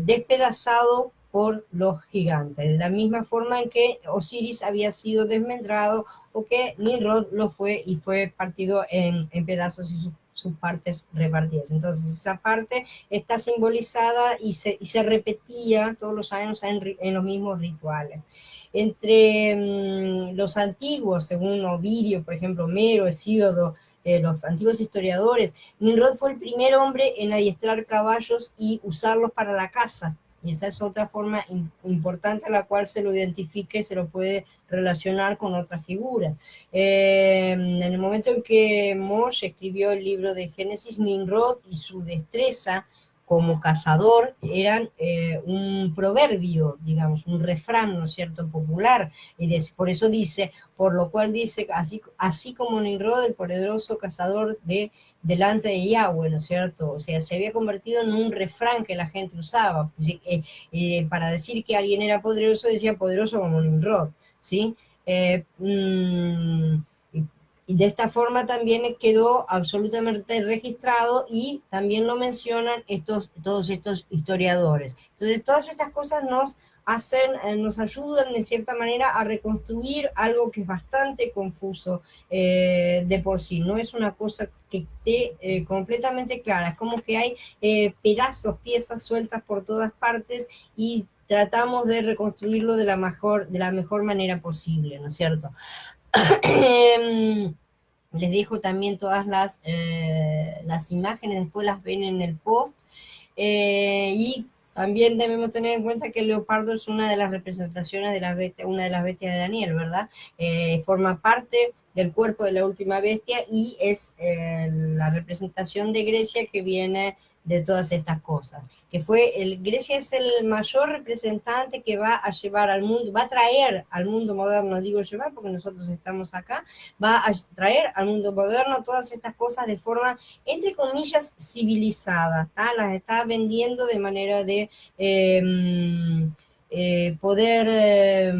despedazado por los gigantes, de la misma forma en que Osiris había sido desmembrado, o que Nimrod lo fue y fue partido en pedazos y sus partes repartidas. Entonces esa parte está simbolizada y se repetía todos los años en los mismos rituales. Entre los antiguos, según Ovidio, por ejemplo, Homero, Hesíodo, los antiguos historiadores, Nimrod fue el primer hombre en adiestrar caballos y usarlos para la caza. Y esa es otra forma importante a la cual se lo identifica y se lo puede relacionar con otras figuras. En el momento en que Moshe escribió el libro de Génesis, Nimrod y su destreza como cazador eran un proverbio, digamos, un refrán, ¿no es cierto?, popular, y por eso dice, por lo cual dice, así como Nimrod, el poderoso cazador delante de Yahweh, ¿no es cierto? O sea, se había convertido en un refrán que la gente usaba, para decir que alguien era poderoso, decía poderoso como Nimrod, ¿sí? Y de esta forma también quedó absolutamente registrado, y también lo mencionan todos estos historiadores. Entonces, todas estas cosas nos ayudan de cierta manera a reconstruir algo que es bastante confuso de por sí. No es una cosa que esté completamente clara, es como que hay pedazos, piezas sueltas por todas partes, y tratamos de reconstruirlo de la mejor manera posible, ¿no es cierto? Les dejo también todas las imágenes, después las ven en el post. Y también debemos tener en cuenta que el leopardo es una de las representaciones de una de las bestias de Daniel, ¿verdad? Forma parte del cuerpo de la última bestia, y es la representación de Grecia que viene de todas estas cosas. Grecia es el mayor representante que va a llevar al mundo, va a traer al mundo moderno, digo llevar porque nosotros estamos acá, va a traer al mundo moderno todas estas cosas de forma, entre comillas, civilizada, ¿tá? Las está vendiendo de manera de poder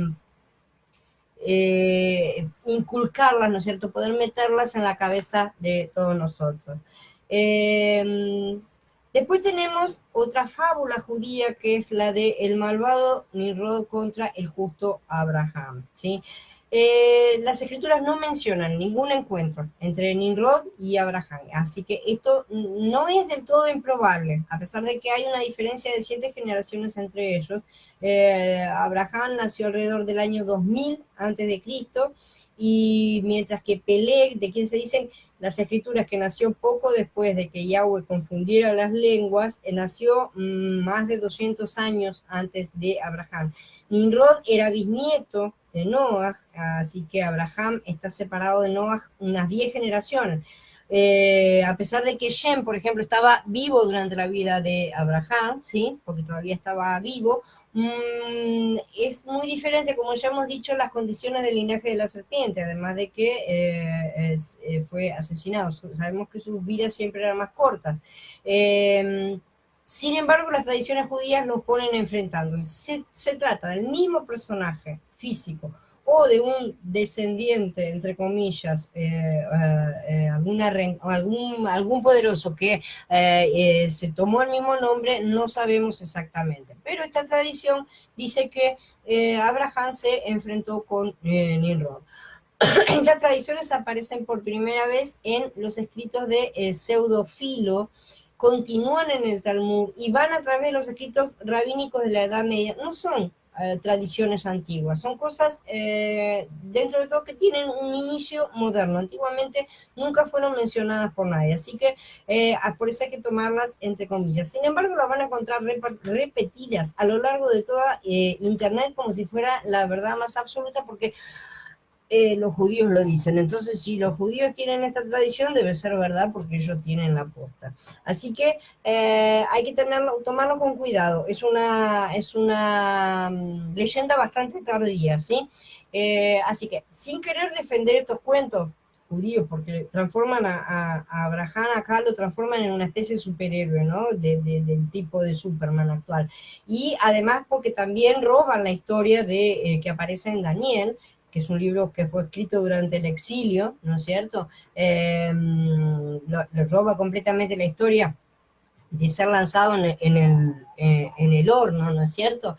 inculcarlas, ¿no es cierto?, poder meterlas en la cabeza de todos nosotros. Después tenemos otra fábula judía que es la de el malvado Nimrod contra el justo Abraham, ¿sí? Las escrituras no mencionan ningún encuentro entre Nimrod y Abraham, así que esto no es del todo improbable, a pesar de que hay una diferencia de 7 generaciones entre ellos. Abraham nació alrededor del año 2000 antes de Cristo, y mientras que Peleg, de quien se dicen las escrituras que nació poco después de que Yahweh confundiera las lenguas, nació más de 200 años antes de Abraham. Nimrod era bisnieto de Noah, así que Abraham está separado de Noah unas 10 generaciones. A pesar de que Shem, por ejemplo, estaba vivo durante la vida de Abraham, ¿sí? Porque todavía estaba vivo, es muy diferente, como ya hemos dicho, las condiciones del linaje de la serpiente, además de que fue asesinado. Sabemos que sus vidas siempre eran más cortas. Sin embargo, las tradiciones judías los ponen enfrentando. Se trata del mismo personaje físico o de un descendiente, entre comillas, algún poderoso que se tomó el mismo nombre, no sabemos exactamente. Pero esta tradición dice que Abraham se enfrentó con Nimrod. Estas tradiciones aparecen por primera vez en los escritos de Pseudofilo, continúan en el Talmud y van a través de los escritos rabínicos de la Edad Media. No son tradiciones antiguas, son cosas dentro de todo que tienen un inicio moderno. Antiguamente nunca fueron mencionadas por nadie, así que por eso hay que tomarlas entre comillas. Sin embargo, las van a encontrar repetidas a lo largo de toda Internet como si fuera la verdad más absoluta, porque los judíos lo dicen. Entonces, si los judíos tienen esta tradición, debe ser verdad porque ellos tienen la posta. Así que hay que tomarlo con cuidado. Es una leyenda bastante tardía, ¿sí? Así que, sin querer defender estos cuentos judíos, porque transforman a Abraham acá, lo transforman en una especie de superhéroe, ¿no? Del tipo de Superman actual. Y además porque también roban la historia que aparece en Daniel, que es un libro que fue escrito durante el exilio, ¿no es cierto? Le roba completamente la historia de ser lanzado en el horno, ¿no es cierto?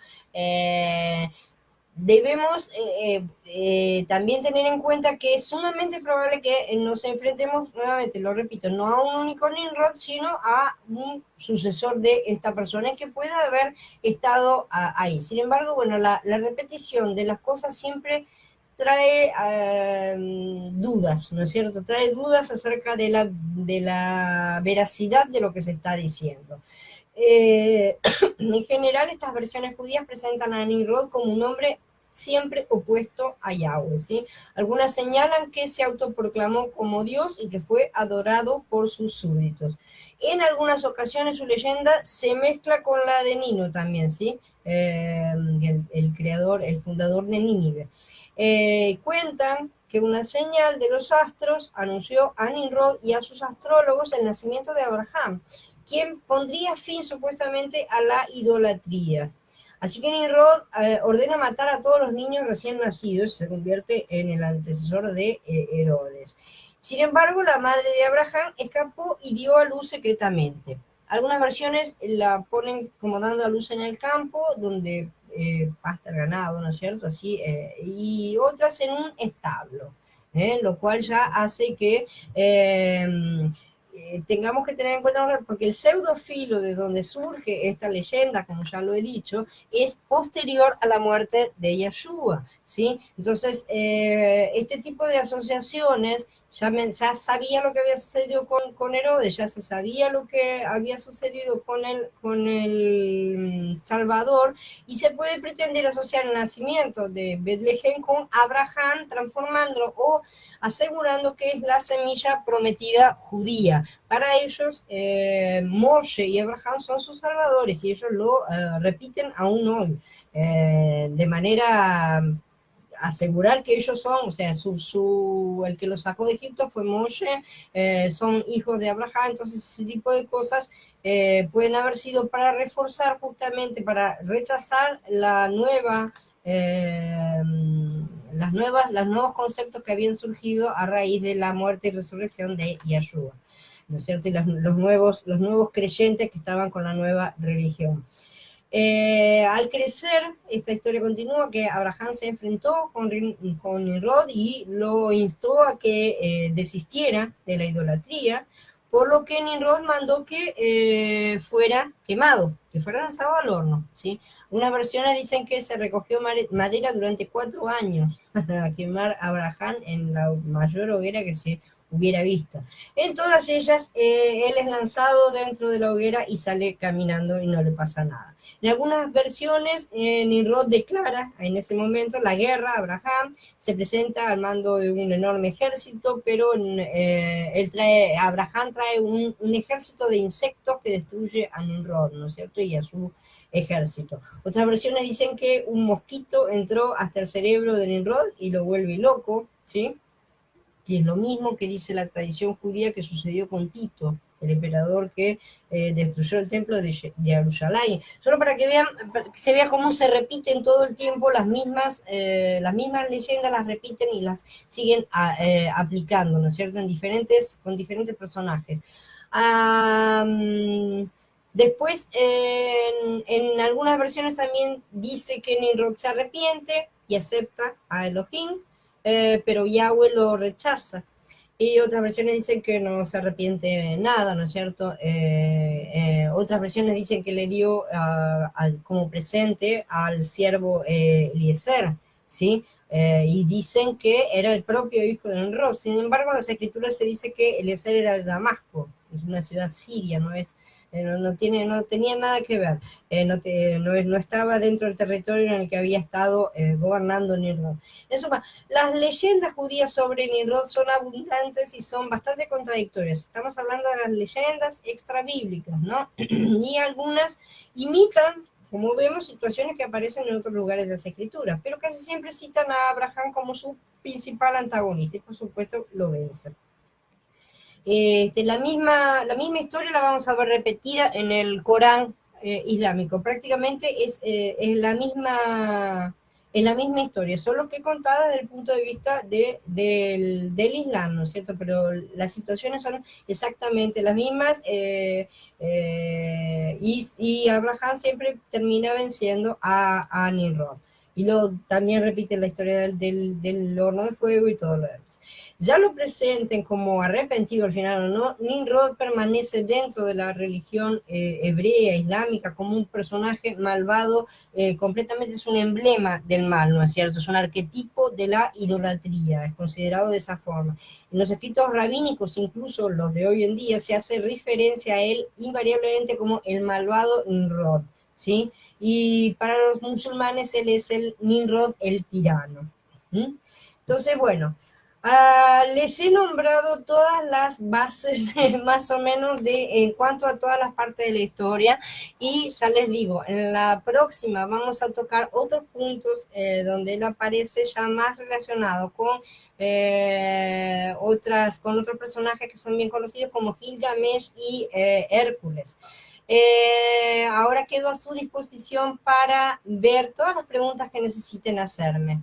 Debemos también tener en cuenta que es sumamente probable que nos enfrentemos, nuevamente lo repito, no a un único Nimrod, sino a un sucesor de esta persona que pueda haber estado ahí. Sin embargo, bueno, la repetición de las cosas siempre trae dudas, ¿no es cierto? Trae dudas acerca de la veracidad de lo que se está diciendo. En general, estas versiones judías presentan a Nimrod como un hombre siempre opuesto a Yahweh, ¿sí? Algunas señalan que se autoproclamó como Dios y que fue adorado por sus súbditos. En algunas ocasiones su leyenda se mezcla con la de Nino también, ¿sí? El creador, el fundador de Nínive. Cuentan que una señal de los astros anunció a Nimrod y a sus astrólogos el nacimiento de Abraham, quien pondría fin supuestamente a la idolatría. Así que Nimrod ordena matar a todos los niños recién nacidos y se convierte en el antecesor de Herodes. Sin embargo, la madre de Abraham escapó y dio a luz secretamente. Algunas versiones la ponen como dando a luz en el campo, donde pasta el ganado, ¿no es cierto? Así, y otras en un establo, lo cual ya hace que tengamos que tener en cuenta, porque el pseudofilo de donde surge esta leyenda, como ya lo he dicho, es posterior a la muerte de Yeshua, ¿sí? Entonces, este tipo de asociaciones ya sabía lo que había sucedido con Herodes, ya se sabía lo que había sucedido con el Salvador, y se puede pretender asociar el nacimiento de Betlehem con Abraham, transformándolo o asegurando que es la semilla prometida judía. Para ellos, Moshe y Abraham son sus salvadores y ellos lo repiten aún hoy, de manera asegurar que ellos son, o sea, el que los sacó de Egipto fue Moshe, son hijos de Abraham. Entonces ese tipo de cosas pueden haber sido para reforzar, justamente para rechazar la los nuevos conceptos que habían surgido a raíz de la muerte y resurrección de Yahshua, ¿no es cierto? Y los nuevos creyentes que estaban con la nueva religión. Al crecer, esta historia continúa que Abraham se enfrentó con Nimrod y lo instó a que desistiera de la idolatría, por lo que Nimrod mandó que fuera quemado, que fuera lanzado al horno, ¿sí? Unas versiones dicen que se recogió madera durante 4 años para quemar a Abraham en la mayor hoguera que se hubiera visto. En todas ellas, él es lanzado dentro de la hoguera y sale caminando y no le pasa nada. En algunas versiones, Nimrod declara en ese momento la guerra a Abraham, se presenta al mando de un enorme ejército, pero Abraham trae un ejército de insectos que destruye a Nimrod, ¿no es cierto? Y a su ejército. Otras versiones dicen que un mosquito entró hasta el cerebro de Nimrod y lo vuelve loco, ¿sí? Y es lo mismo que dice la tradición judía que sucedió con Tito, el emperador que destruyó el templo de Jerusalén. Solo para que vean, para que se vea cómo se repiten todo el tiempo las mismas leyendas, las repiten y las siguen aplicando, ¿no es cierto? Con diferentes personajes. Después, en algunas versiones también dice que Nimrod se arrepiente y acepta a Elohim, pero Yahweh lo rechaza. Y otras versiones dicen que no se arrepiente de nada, ¿no es cierto? Otras versiones dicen que le dio como presente al siervo Eliezer, ¿sí? Y dicen que era el propio hijo de Nimrod. Sin embargo, en las escrituras se dice que Eliezer era de Damasco, es una ciudad siria, no tenía nada que ver, no estaba dentro del territorio en el que había estado gobernando Nimrod. En suma, las leyendas judías sobre Nimrod son abundantes y son bastante contradictorias. Estamos hablando de las leyendas extrabíblicas, ¿no? Y algunas imitan, como vemos, situaciones que aparecen en otros lugares de las escrituras, pero casi siempre citan a Abraham como su principal antagonista y por supuesto lo vencen. La misma historia la vamos a ver repetida en el Corán islámico. Prácticamente es la misma historia, solo que contada desde el punto de vista del Islam, ¿no es cierto? Pero las situaciones son exactamente las mismas y Abraham siempre termina venciendo a Nimrod. Y también repite la historia del horno de fuego y todo lo demás. Ya lo presenten como arrepentido al final o no, Nimrod permanece dentro de la religión hebrea, islámica, como un personaje malvado, completamente es un emblema del mal, ¿no es cierto? Es un arquetipo de la idolatría, es considerado de esa forma. En los escritos rabínicos, incluso los de hoy en día, se hace referencia a él invariablemente como el malvado Nimrod, ¿sí? Y para los musulmanes él es el Nimrod, el tirano. ¿Mm? Entonces, bueno, les he nombrado todas las bases más o menos en cuanto a todas las partes de la historia y ya les digo, en la próxima vamos a tocar otros puntos donde él aparece ya más relacionado con otros personajes que son bien conocidos como Gilgamesh y Hércules. Ahora quedo a su disposición para ver todas las preguntas que necesiten hacerme.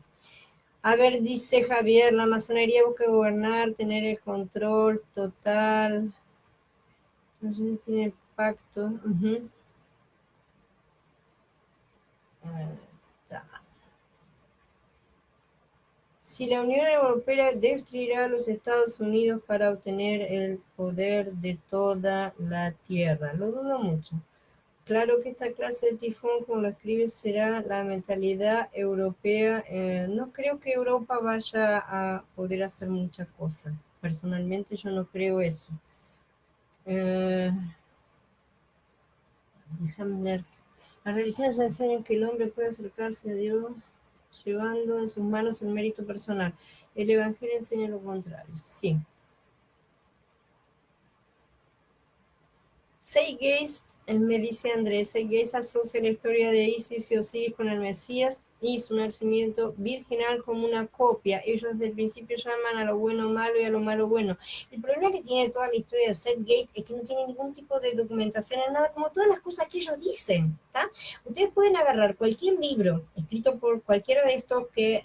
A ver, dice Javier, la masonería busca gobernar, tener el control total. No sé si tiene pacto. Si la Unión Europea destruirá a los Estados Unidos para obtener el poder de toda la tierra, lo dudo mucho. Claro que esta clase de tifón, como lo escribe, será la mentalidad europea. No creo que Europa vaya a poder hacer muchas cosas. Personalmente yo no creo eso. Déjame leer. Las religiones enseñan que el hombre puede acercarse a Dios llevando en sus manos el mérito personal. El Evangelio enseña lo contrario. Sí. Seigate, me dice Andrés, Seigate asocia la historia de Isis y Osiris con el Mesías. y su nacimiento virginal como una copia. Ellos desde el principio llaman a lo bueno malo y a lo malo bueno. El problema que tiene toda la historia de Seth Gates es que no tiene ningún tipo de documentación en nada, como todas las cosas que ellos dicen. ¿Tá? Ustedes pueden agarrar cualquier libro escrito por cualquiera de estos que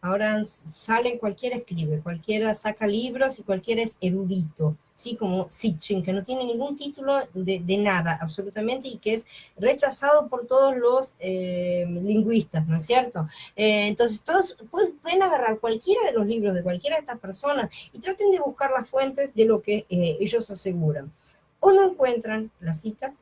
ahora salen, cualquiera escribe, cualquiera saca libros y cualquiera es erudito, ¿sí? Como Sitchin, que no tiene ningún título de nada, absolutamente, y que es rechazado por todos los lingüistas, ¿no es cierto? Entonces, todos pueden agarrar cualquiera de los libros de cualquiera de estas personas y traten de buscar las fuentes de lo que ellos aseguran. O no encuentran la cita,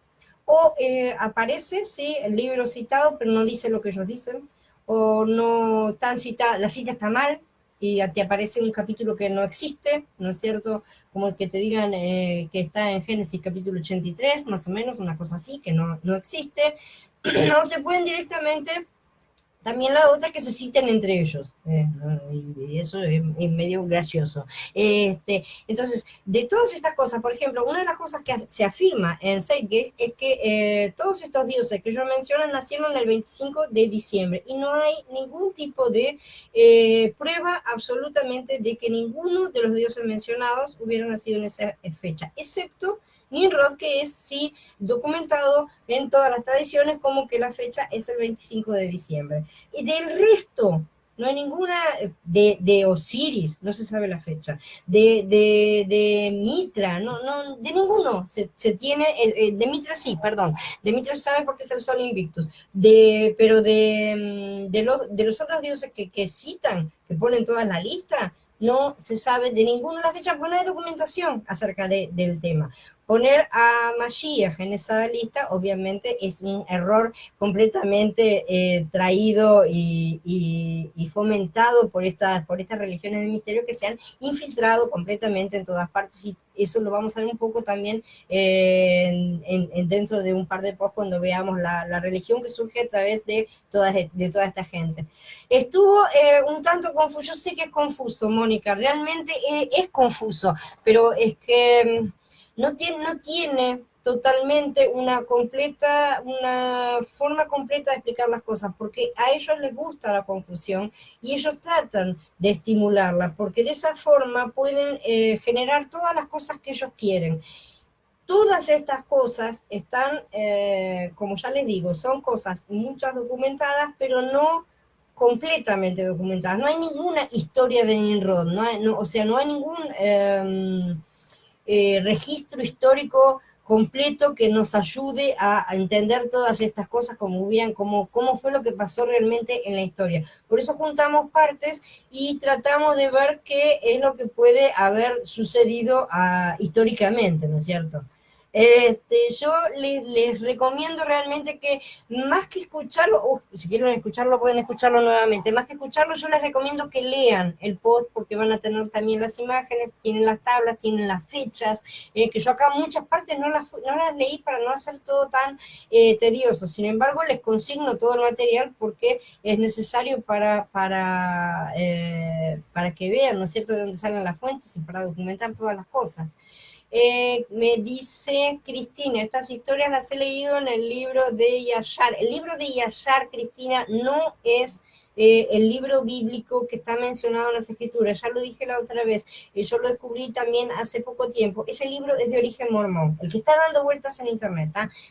o aparece, sí, el libro citado, pero no dice lo que ellos dicen, o no tan cita, la cita está mal y te aparece un capítulo que no existe, ¿no es cierto? Como que te digan que está en Génesis capítulo 83, más o menos, una cosa así, que no existe. No te pueden directamente. También la otra que se citen entre ellos, y eso es medio gracioso. Entonces, de todas estas cosas, por ejemplo, una de las cosas que se afirma en Zeitgeist es que todos estos dioses que yo menciono nacieron el 25 de diciembre y no hay ningún tipo de prueba absolutamente de que ninguno de los dioses mencionados hubiera nacido en esa fecha, excepto Nimrod, que es sí documentado en todas las tradiciones como que la fecha es el 25 de diciembre. Y del resto, no hay ninguna, de Osiris, no se sabe la fecha, de Mitra, de ninguno se tiene, de Mitra sí, perdón, de Mitra se sabe porque es el Sol Invictus, pero de los otros dioses que citan, que ponen toda la lista, no se sabe de ninguna de las fechas, porque no hay documentación acerca del tema. Poner a Mashiach en esa lista, obviamente, es un error completamente traído y fomentado por estas religiones de misterio que se han infiltrado completamente en todas partes, y eso lo vamos a ver un poco también dentro de un par de posts cuando veamos la religión que surge a través de toda esta gente. Estuvo un tanto confuso, yo sé que es confuso, Mónica, realmente es confuso, pero es que no tiene totalmente una forma completa de explicar las cosas, porque a ellos les gusta la confusión y ellos tratan de estimularla, porque de esa forma pueden generar todas las cosas que ellos quieren. Todas estas cosas están, como ya les digo, son cosas muchas documentadas, pero no completamente documentadas. No hay ninguna historia de Nimrod, o sea, no hay ningún registro histórico completo que nos ayude a entender todas estas cosas cómo fue lo que pasó realmente en la historia. Por eso juntamos partes y tratamos de ver qué es lo que puede haber sucedido históricamente, ¿no es cierto? Yo les recomiendo realmente que más que escucharlo, o si quieren escucharlo pueden escucharlo nuevamente, más que escucharlo yo les recomiendo que lean el post porque van a tener también las imágenes, tienen las tablas, tienen las fechas, que yo acá muchas partes no las leí para no hacer todo tan tedioso, sin embargo les consigno todo el material porque es necesario para que vean, ¿no es cierto?, de dónde salen las fuentes y para documentar todas las cosas. Me dice Cristina, estas historias las he leído en el libro de Yashar. El libro de Yashar, Cristina, no es el libro bíblico que está mencionado en las escrituras. Ya lo dije la otra vez, yo lo descubrí también hace poco tiempo. Ese libro es de origen mormón, el que está dando vueltas en internet.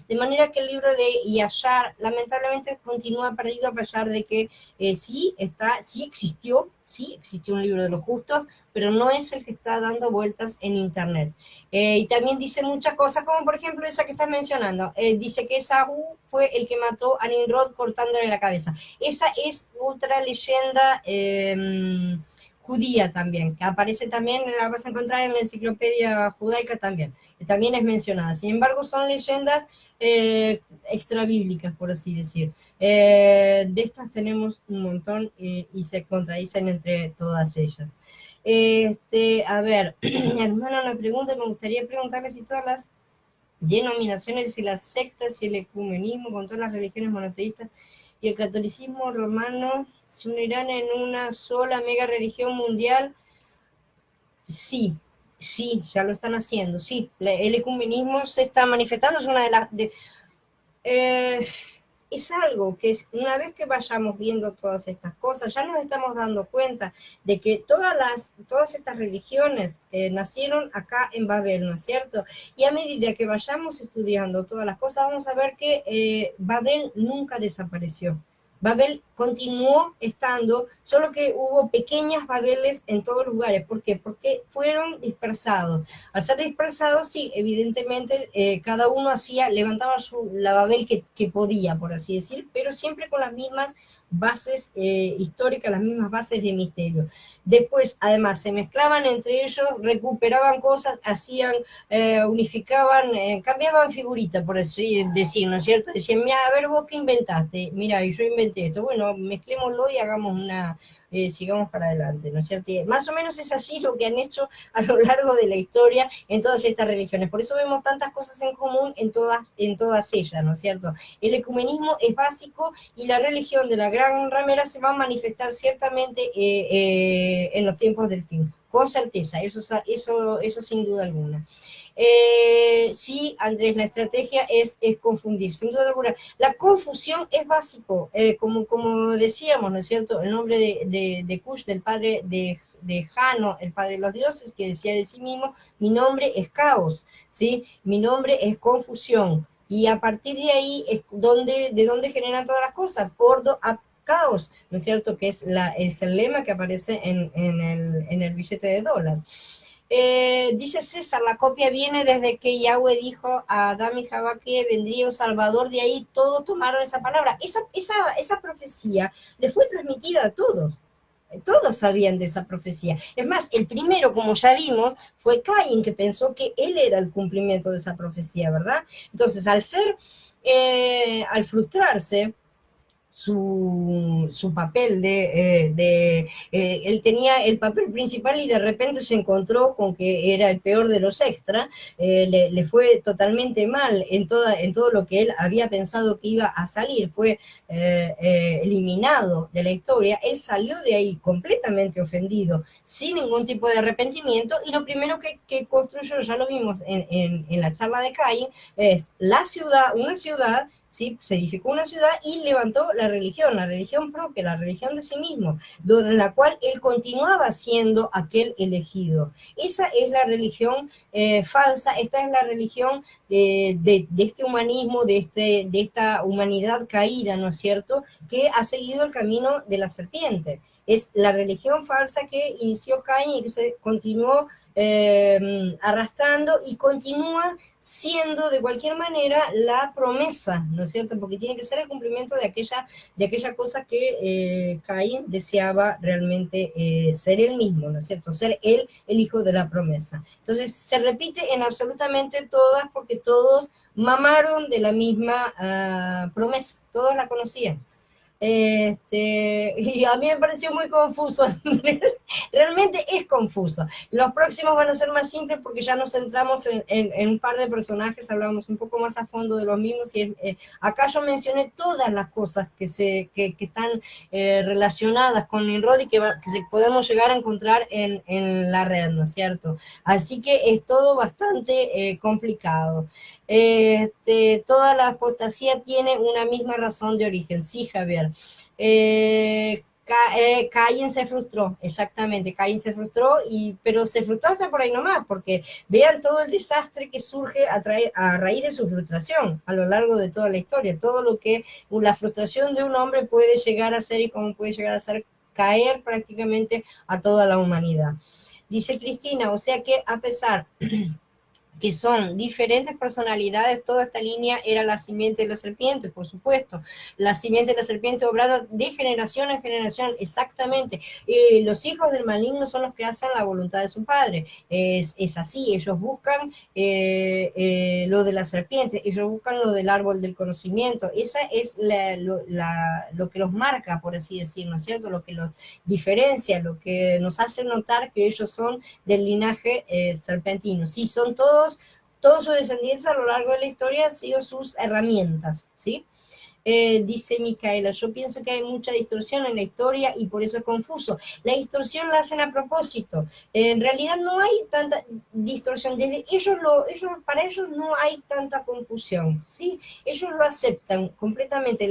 De manera que el libro de Yashar lamentablemente continúa perdido, a pesar de que sí existió un libro de los justos, pero no es el que está dando vueltas en internet. Y también dice muchas cosas, como por ejemplo esa que estás mencionando. Dice que Esaú fue el que mató a Nimrod cortándole la cabeza. Esa es otra leyenda judía también, que aparece también, la vas a encontrar en la enciclopedia judaica también, que también es mencionada. Sin embargo, son leyendas extrabíblicas, por así decir. De estas tenemos un montón y se contradicen entre todas ellas. A ver, mi hermano me pregunta, me gustaría preguntarle si todas las denominaciones y las sectas y el ecumenismo con todas las religiones monoteístas y el catolicismo romano se unirán en una sola mega religión mundial. Sí, ya lo están haciendo, sí, el ecumenismo se está manifestando, es una de las... es algo que es, una vez que vayamos viendo todas estas cosas, ya nos estamos dando cuenta de que todas estas religiones nacieron acá en Babel, ¿no es cierto? Y a medida que vayamos estudiando todas las cosas, vamos a ver que Babel nunca desapareció. Babel continuó estando, solo que hubo pequeñas Babeles en todos los lugares. ¿Por qué? Porque fueron dispersados. Al ser dispersados, sí, evidentemente cada uno levantaba la Babel que podía, por así decir, pero siempre con las mismas bases históricas, las mismas bases de misterio. Después, además, se mezclaban entre ellos, recuperaban cosas, unificaban, cambiaban figuritas, por así decir, ¿no es cierto? Decían, mira, a ver, vos qué inventaste, mira, yo inventé esto, bueno, mezclémoslo y hagamos sigamos para adelante, ¿no es cierto? Y más o menos es así lo que han hecho a lo largo de la historia en todas estas religiones. Por eso vemos tantas cosas en común en todas ellas, ¿no es cierto? El ecumenismo es básico y la religión de la gran ramera se va a manifestar ciertamente en los tiempos del fin. Con certeza, eso sin duda alguna. Sí, Andrés, la estrategia es confundir, sin duda alguna. La confusión es básico, como decíamos, ¿no es cierto? El nombre de Kush, del padre de Jano, el padre de los dioses, que decía de sí mismo, mi nombre es caos, ¿sí? Mi nombre es confusión. Y a partir de ahí es de donde generan todas las cosas, a caos, ¿no es cierto? Que es el lema que aparece en el billete de dólar. Dice César, la copia viene desde que Yahweh dijo a Adán y Jabá que vendría un Salvador, de ahí todos tomaron esa palabra. Esa profecía le fue transmitida a todos sabían de esa profecía. Es más, el primero, como ya vimos, fue Caín, que pensó que él era el cumplimiento de esa profecía, ¿verdad? Entonces, al frustrarse, su papel él tenía el papel principal y de repente se encontró con que era el peor de los extras, le fue totalmente mal en todo lo que él había pensado que iba a salir, fue eliminado de la historia, él salió de ahí completamente ofendido, sin ningún tipo de arrepentimiento, y lo primero que construyó, ya lo vimos en la charla de Caín, es una ciudad, ¿sí? Se edificó una ciudad y levantó la religión propia, la religión de sí mismo, en la cual él continuaba siendo aquel elegido. Esa es la religión falsa, esta es la religión de este humanismo, de esta humanidad caída, ¿no es cierto?, que ha seguido el camino de la serpiente. Es la religión falsa que inició Caín y que se continuó arrastrando y continúa siendo de cualquier manera la promesa, ¿no es cierto? Porque tiene que ser el cumplimiento de aquella cosa que Caín deseaba realmente ser él mismo, ¿no es cierto? Ser él el hijo de la promesa. Entonces se repite en absolutamente todas porque todos mamaron de la misma promesa, todos la conocían. Y a mí me pareció muy confuso. Realmente es confuso. Los próximos van a ser más simples porque ya nos centramos en un par de personajes, hablamos un poco más a fondo de los mismos y acá yo mencioné todas las cosas que están relacionadas con Nimrod y que podemos llegar a encontrar en la red, ¿no es cierto? Así que es todo bastante complicado. Toda la apostasía tiene una misma razón de origen, sí, Javier. Caín se frustró, exactamente, Caín se frustró, pero se frustró hasta por ahí nomás, porque vean todo el desastre que surge a raíz de su frustración a lo largo de toda la historia, todo lo que la frustración de un hombre puede llegar a ser y cómo puede llegar a ser caer prácticamente a toda la humanidad. Dice Cristina, o sea que a pesar que son diferentes personalidades, toda esta línea era la simiente de la serpiente, por supuesto. La simiente de la serpiente obrada de generación en generación, exactamente. Los hijos del maligno son los que hacen la voluntad de su padre. Es así, ellos buscan lo de la serpiente, ellos buscan lo del árbol del conocimiento. Esa es lo que los marca, por así decirlo, ¿no es cierto? Lo que los diferencia, lo que nos hace notar que ellos son del linaje serpentino. Sí, son todos su descendencia a lo largo de la historia han sido sus herramientas, ¿sí? Dice Micaela, yo pienso que hay mucha distorsión en la historia y por eso es confuso. La distorsión la hacen a propósito. En realidad no hay tanta distorsión. Para ellos no hay tanta confusión, ¿sí? Ellos lo aceptan completamente,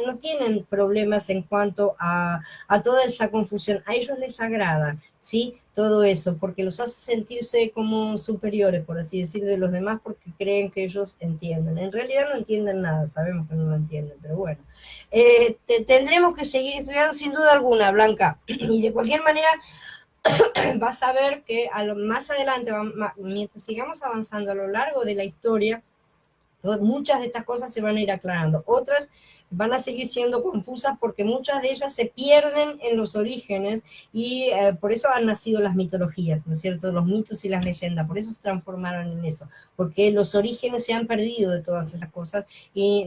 no tienen problemas en cuanto a toda esa confusión. A ellos les agrada, ¿sí? Todo eso, porque los hace sentirse como superiores, por así decir, de los demás, porque creen que ellos entienden. En realidad no entienden nada, sabemos que no lo entienden, pero bueno. Tendremos que seguir estudiando sin duda alguna, Blanca, y de cualquier manera vas a ver que más adelante, mientras sigamos avanzando a lo largo de la historia, muchas de estas cosas se van a ir aclarando. Otras van a seguir siendo confusas porque muchas de ellas se pierden en los orígenes y por eso han nacido las mitologías, ¿no es cierto? Los mitos y las leyendas, por eso se transformaron en eso, porque los orígenes se han perdido de todas esas cosas y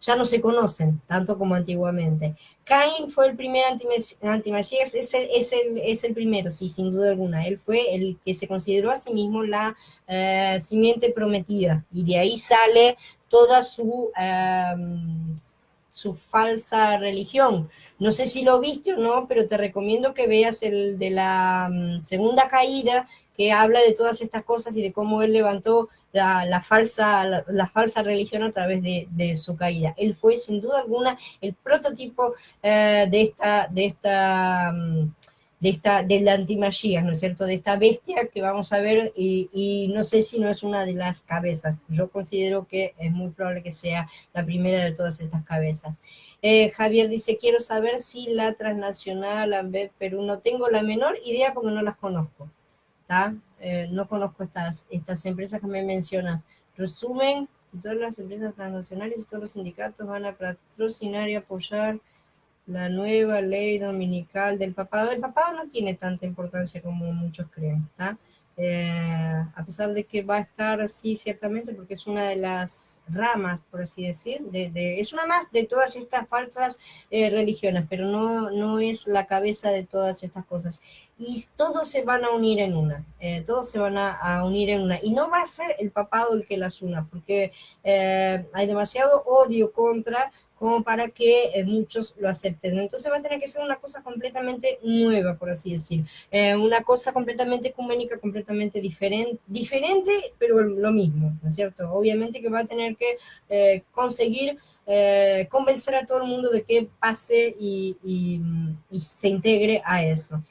ya no se conocen tanto como antiguamente. Cain fue el primer antimachías, es el primero, sí, sin duda alguna. Él fue el que se consideró a sí mismo la simiente prometida, y de ahí sale toda su falsa religión. No sé si lo viste o no, pero te recomiendo que veas el de la segunda caída, que habla de todas estas cosas y de cómo él levantó la falsa religión a través de su caída. Él fue sin duda alguna el prototipo del antimagías, ¿no es cierto? De esta bestia que vamos a ver, y no sé si no es una de las cabezas. Yo considero que es muy probable que sea la primera de todas estas cabezas. Javier dice, quiero saber si la transnacional, Ambet, Perú, no tengo la menor idea porque no las conozco. No conozco estas empresas que me mencionan. Resumen, si todas las empresas transnacionales y todos los sindicatos van a patrocinar y apoyar la nueva ley dominical del papado. El papado no tiene tanta importancia como muchos creen, ¿está? A pesar de que va a estar así ciertamente, porque es una de las ramas, por así decir, es una más de todas estas falsas religiones, pero no es la cabeza de todas estas cosas. Y todos se van a unir en una, todos se van a unir en una, y no va a ser el papado el que las una, porque hay demasiado odio contra como para que muchos lo acepten. Entonces va a tener que ser una cosa completamente nueva, por así decir. Una cosa completamente ecuménica, completamente diferente, pero lo mismo, ¿no es cierto? Obviamente que va a tener que conseguir convencer a todo el mundo de que pase y se integre a eso.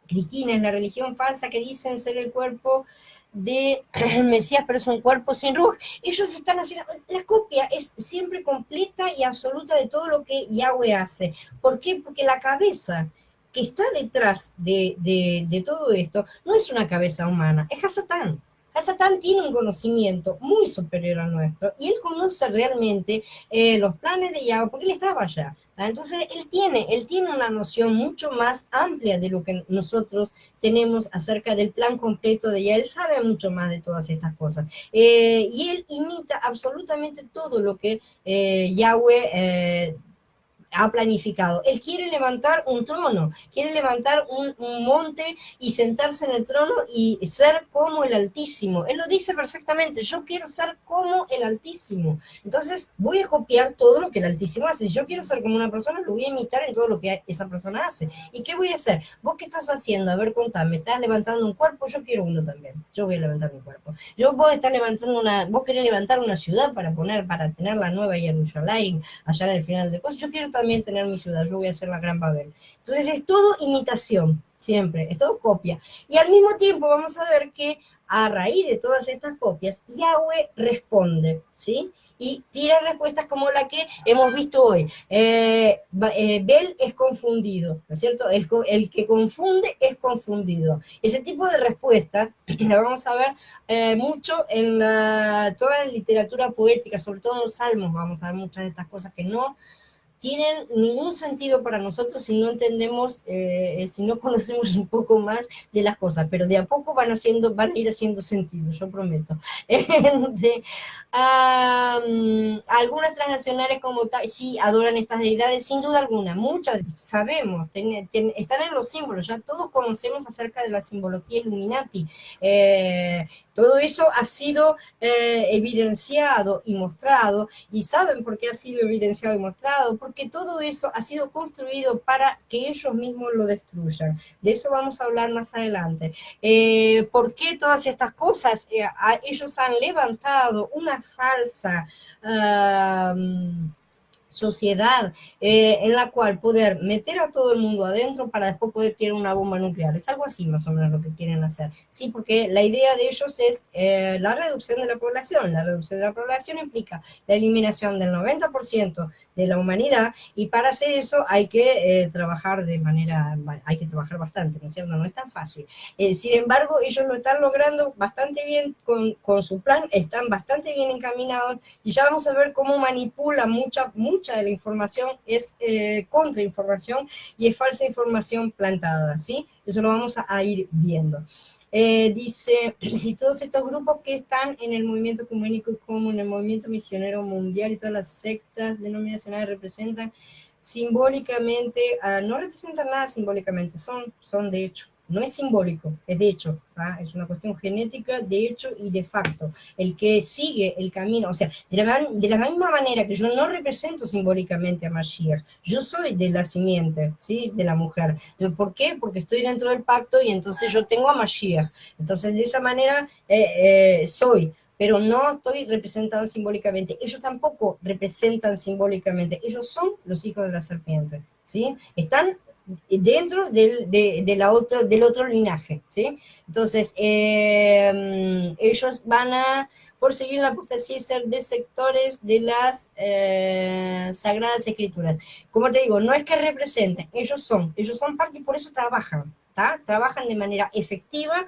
Cristina, es la religión falsa que dicen ser el cuerpo de Mesías, pero es un cuerpo sin ruj. Ellos están haciendo, la copia es siempre completa y absoluta de todo lo que Yahweh hace. ¿Por qué? Porque la cabeza que está detrás de todo esto no es una cabeza humana, es Hasatán. Hasatán tiene un conocimiento muy superior al nuestro y él conoce realmente los planes de Yahweh porque él estaba allá. Entonces él tiene una noción mucho más amplia de lo que nosotros tenemos acerca del plan completo de ella. Él sabe mucho más de todas estas cosas. Y él imita absolutamente todo lo que Yahweh ha planificado. Él quiere levantar un trono, quiere levantar un monte y sentarse en el trono y ser como el Altísimo. Él lo dice perfectamente, yo quiero ser como el Altísimo. Entonces voy a copiar todo lo que el Altísimo hace. Si yo quiero ser como una persona, lo voy a imitar en todo lo que esa persona hace. ¿Y qué voy a hacer? ¿Vos qué estás haciendo? A ver, contame, ¿estás levantando un cuerpo? Yo quiero uno también. Yo voy a levantar mi cuerpo. Vos querés levantar una ciudad para tener la nueva Jerusalén allá en el final de cosas. Yo quiero también tener mi ciudad, yo voy a hacer la Gran Babel. Entonces es todo imitación, siempre, es todo copia. Y al mismo tiempo vamos a ver que a raíz de todas estas copias, Yahweh responde, ¿sí? Y tira respuestas como la que hemos visto hoy. Bel es confundido, ¿no es cierto? El que confunde es confundido. Ese tipo de respuestas la vamos a ver mucho en toda la literatura poética, sobre todo en los salmos, vamos a ver muchas de estas cosas que no tienen ningún sentido para nosotros si no entendemos, si no conocemos un poco más de las cosas, pero de a poco van a ir haciendo sentido, yo prometo. de, algunas transnacionales como tal, sí, adoran estas deidades, sin duda alguna, muchas, sabemos, están en los símbolos, ya todos conocemos acerca de la simbología Illuminati, todo eso ha sido evidenciado y mostrado, y saben por qué ha sido evidenciado y mostrado, porque todo eso ha sido construido para que ellos mismos lo destruyan. De eso vamos a hablar más adelante. ¿Por qué todas estas cosas? Ellos han levantado una falsa sociedad en la cual poder meter a todo el mundo adentro para después poder tirar una bomba nuclear. Es algo así más o menos lo que quieren hacer. Sí, porque la idea de ellos es la reducción de la población. La reducción de la población implica la eliminación del 90% de la humanidad, y para hacer eso hay que trabajar hay que trabajar bastante, ¿no es cierto? No es tan fácil. Sin embargo, ellos lo están logrando bastante bien con su plan, están bastante bien encaminados, y ya vamos a ver cómo manipula mucha de la información es contrainformación y es falsa información plantada, ¿sí? Eso lo vamos a ir viendo. Dice, si todos estos grupos que están en el movimiento ecuménico común, en el movimiento misionero mundial y todas las sectas denominacionales representan simbólicamente, no representan nada simbólicamente, son de hecho. No es simbólico, es de hecho, ¿tá? Es una cuestión genética de hecho y de facto. El que sigue el camino, o sea, de la misma manera que yo no represento simbólicamente a Mashiach, yo soy de la simiente, ¿sí? De la mujer. ¿Por qué? Porque estoy dentro del pacto y entonces yo tengo a Mashiach. Entonces, de esa manera soy, pero no estoy representado simbólicamente. Ellos tampoco representan simbólicamente, ellos son los hijos de la serpiente, ¿sí? Están dentro del otro linaje, ¿sí? Entonces, ellos van a seguir la apostasía y ser desertores de las sagradas escrituras. Como te digo, no es que representen, ellos son parte y por eso trabajan. ¿tá? Trabajan de manera efectiva,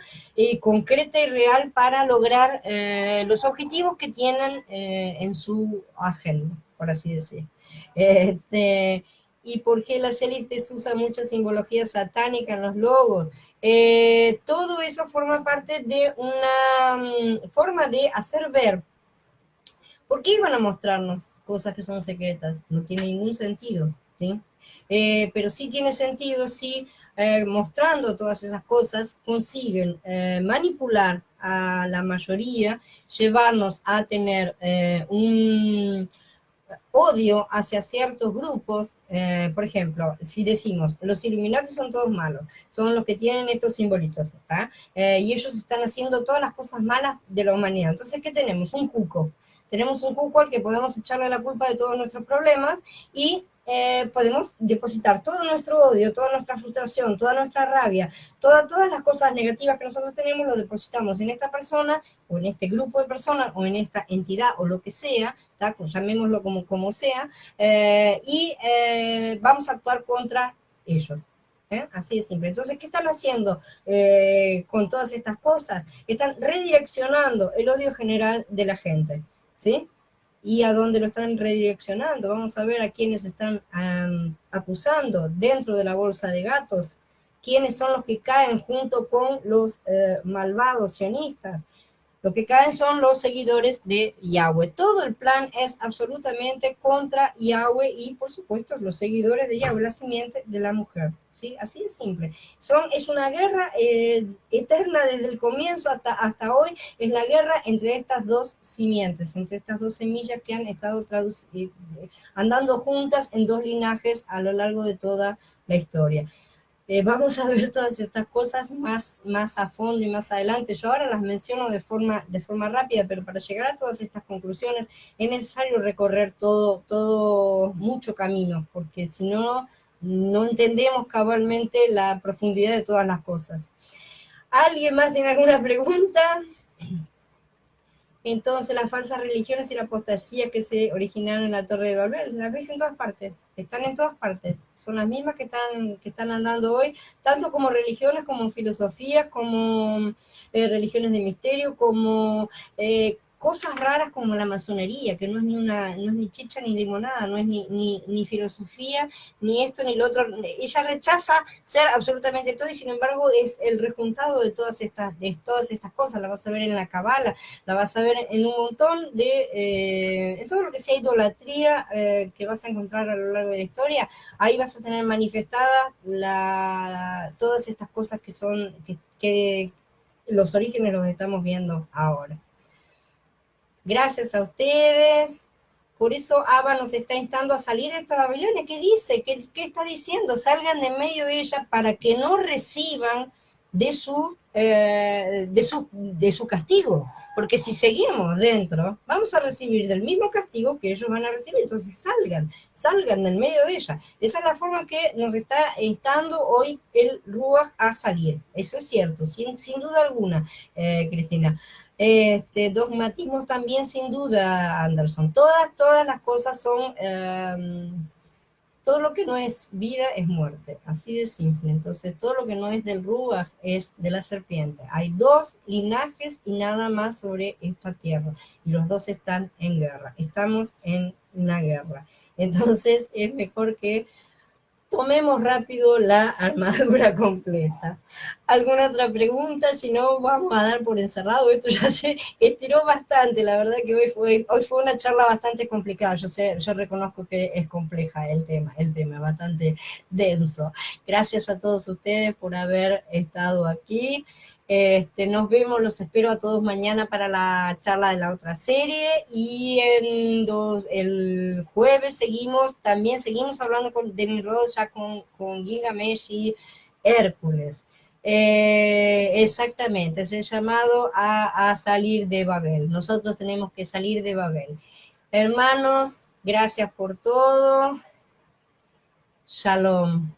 concreta y real para lograr los objetivos que tienen en su agenda, por así decir. ¿Y por qué las élites usan mucha simbología satánica en los logos? Todo eso forma parte de una forma de hacer ver. ¿Por qué iban a mostrarnos cosas que son secretas? No tiene ningún sentido, ¿sí? Pero sí tiene sentido si mostrando todas esas cosas consiguen manipular a la mayoría, llevarnos a tener un odio hacia ciertos grupos. Por ejemplo, si decimos, los Illuminati son todos malos, son los que tienen estos simbolitos, y ellos están haciendo todas las cosas malas de la humanidad. Entonces, ¿qué tenemos? Un cuco. Tenemos un cuco al que podemos echarle la culpa de todos nuestros problemas y podemos depositar todo nuestro odio, toda nuestra frustración, toda nuestra rabia, todas las cosas negativas que nosotros tenemos, lo depositamos en esta persona o en este grupo de personas o en esta entidad o lo que sea, llamémoslo como sea, y vamos a actuar contra ellos. Así de simple. Entonces, ¿qué están haciendo con todas estas cosas? Están redireccionando el odio general de la gente, ¿sí? ¿Y a dónde lo están redireccionando? Vamos a ver a quiénes están acusando dentro de la bolsa de gatos. ¿Quiénes son los que caen junto con los malvados sionistas? Lo que caen son los seguidores de Yahweh. Todo el plan es absolutamente contra Yahweh y, por supuesto, los seguidores de Yahweh, la simiente de la mujer. ¿Sí? Así de simple. Es una guerra eterna desde el comienzo hasta hoy. Es la guerra entre estas dos simientes, entre estas dos semillas que han estado andando juntas en dos linajes a lo largo de toda la historia. Vamos a ver todas estas cosas más a fondo y más adelante. Yo ahora las menciono de forma rápida, pero para llegar a todas estas conclusiones es necesario recorrer todo mucho camino, porque si no, no entendemos cabalmente la profundidad de todas las cosas. ¿Alguien más tiene alguna pregunta? Entonces, las falsas religiones y la apostasía que se originaron en la Torre de Babel, las ves en todas partes, están en todas partes, son las mismas que están andando hoy, tanto como religiones, como filosofías, como religiones de misterio, como cosas raras como la masonería, que no es ni chicha ni limonada, no es ni filosofía, ni esto ni lo otro. Ella rechaza ser absolutamente todo y sin embargo es el rejuntado de todas estas cosas. La vas a ver en la Cabala, la vas a ver en un montón en todo lo que sea idolatría que vas a encontrar a lo largo de la historia. Ahí vas a tener manifestadas todas estas cosas que los orígenes los estamos viendo ahora. Gracias a ustedes. Por eso Abba nos está instando a salir de esta Babilonia. ¿Qué dice? ¿Qué está diciendo? Salgan de en medio de ella para que no reciban de su castigo. Porque si seguimos dentro, vamos a recibir del mismo castigo que ellos van a recibir. Entonces salgan del medio de ella. Esa es la forma que nos está instando hoy el Ruach a salir. Eso es cierto, sin duda alguna, Cristina. Dogmatismos también, sin duda, Anderson. Todas las cosas son, todo lo que no es vida es muerte, así de simple. Entonces, todo lo que no es del Ruach es de la serpiente. Hay dos linajes y nada más sobre esta tierra, y los dos están en guerra. Estamos en una guerra. Entonces, es mejor que tomemos rápido la armadura completa. ¿Alguna otra pregunta? Si no, vamos a dar por encerrado. Esto ya se estiró bastante. La verdad que hoy fue una charla bastante complicada. Yo reconozco que es compleja el tema es bastante denso. Gracias a todos ustedes por haber estado aquí. Nos vemos, los espero a todos mañana para la charla de la otra serie, y el jueves también seguimos hablando de Nimrod, ya con Gilgamesh y Hércules. Exactamente, es el llamado a salir de Babel. Nosotros tenemos que salir de Babel. Hermanos, gracias por todo. Shalom.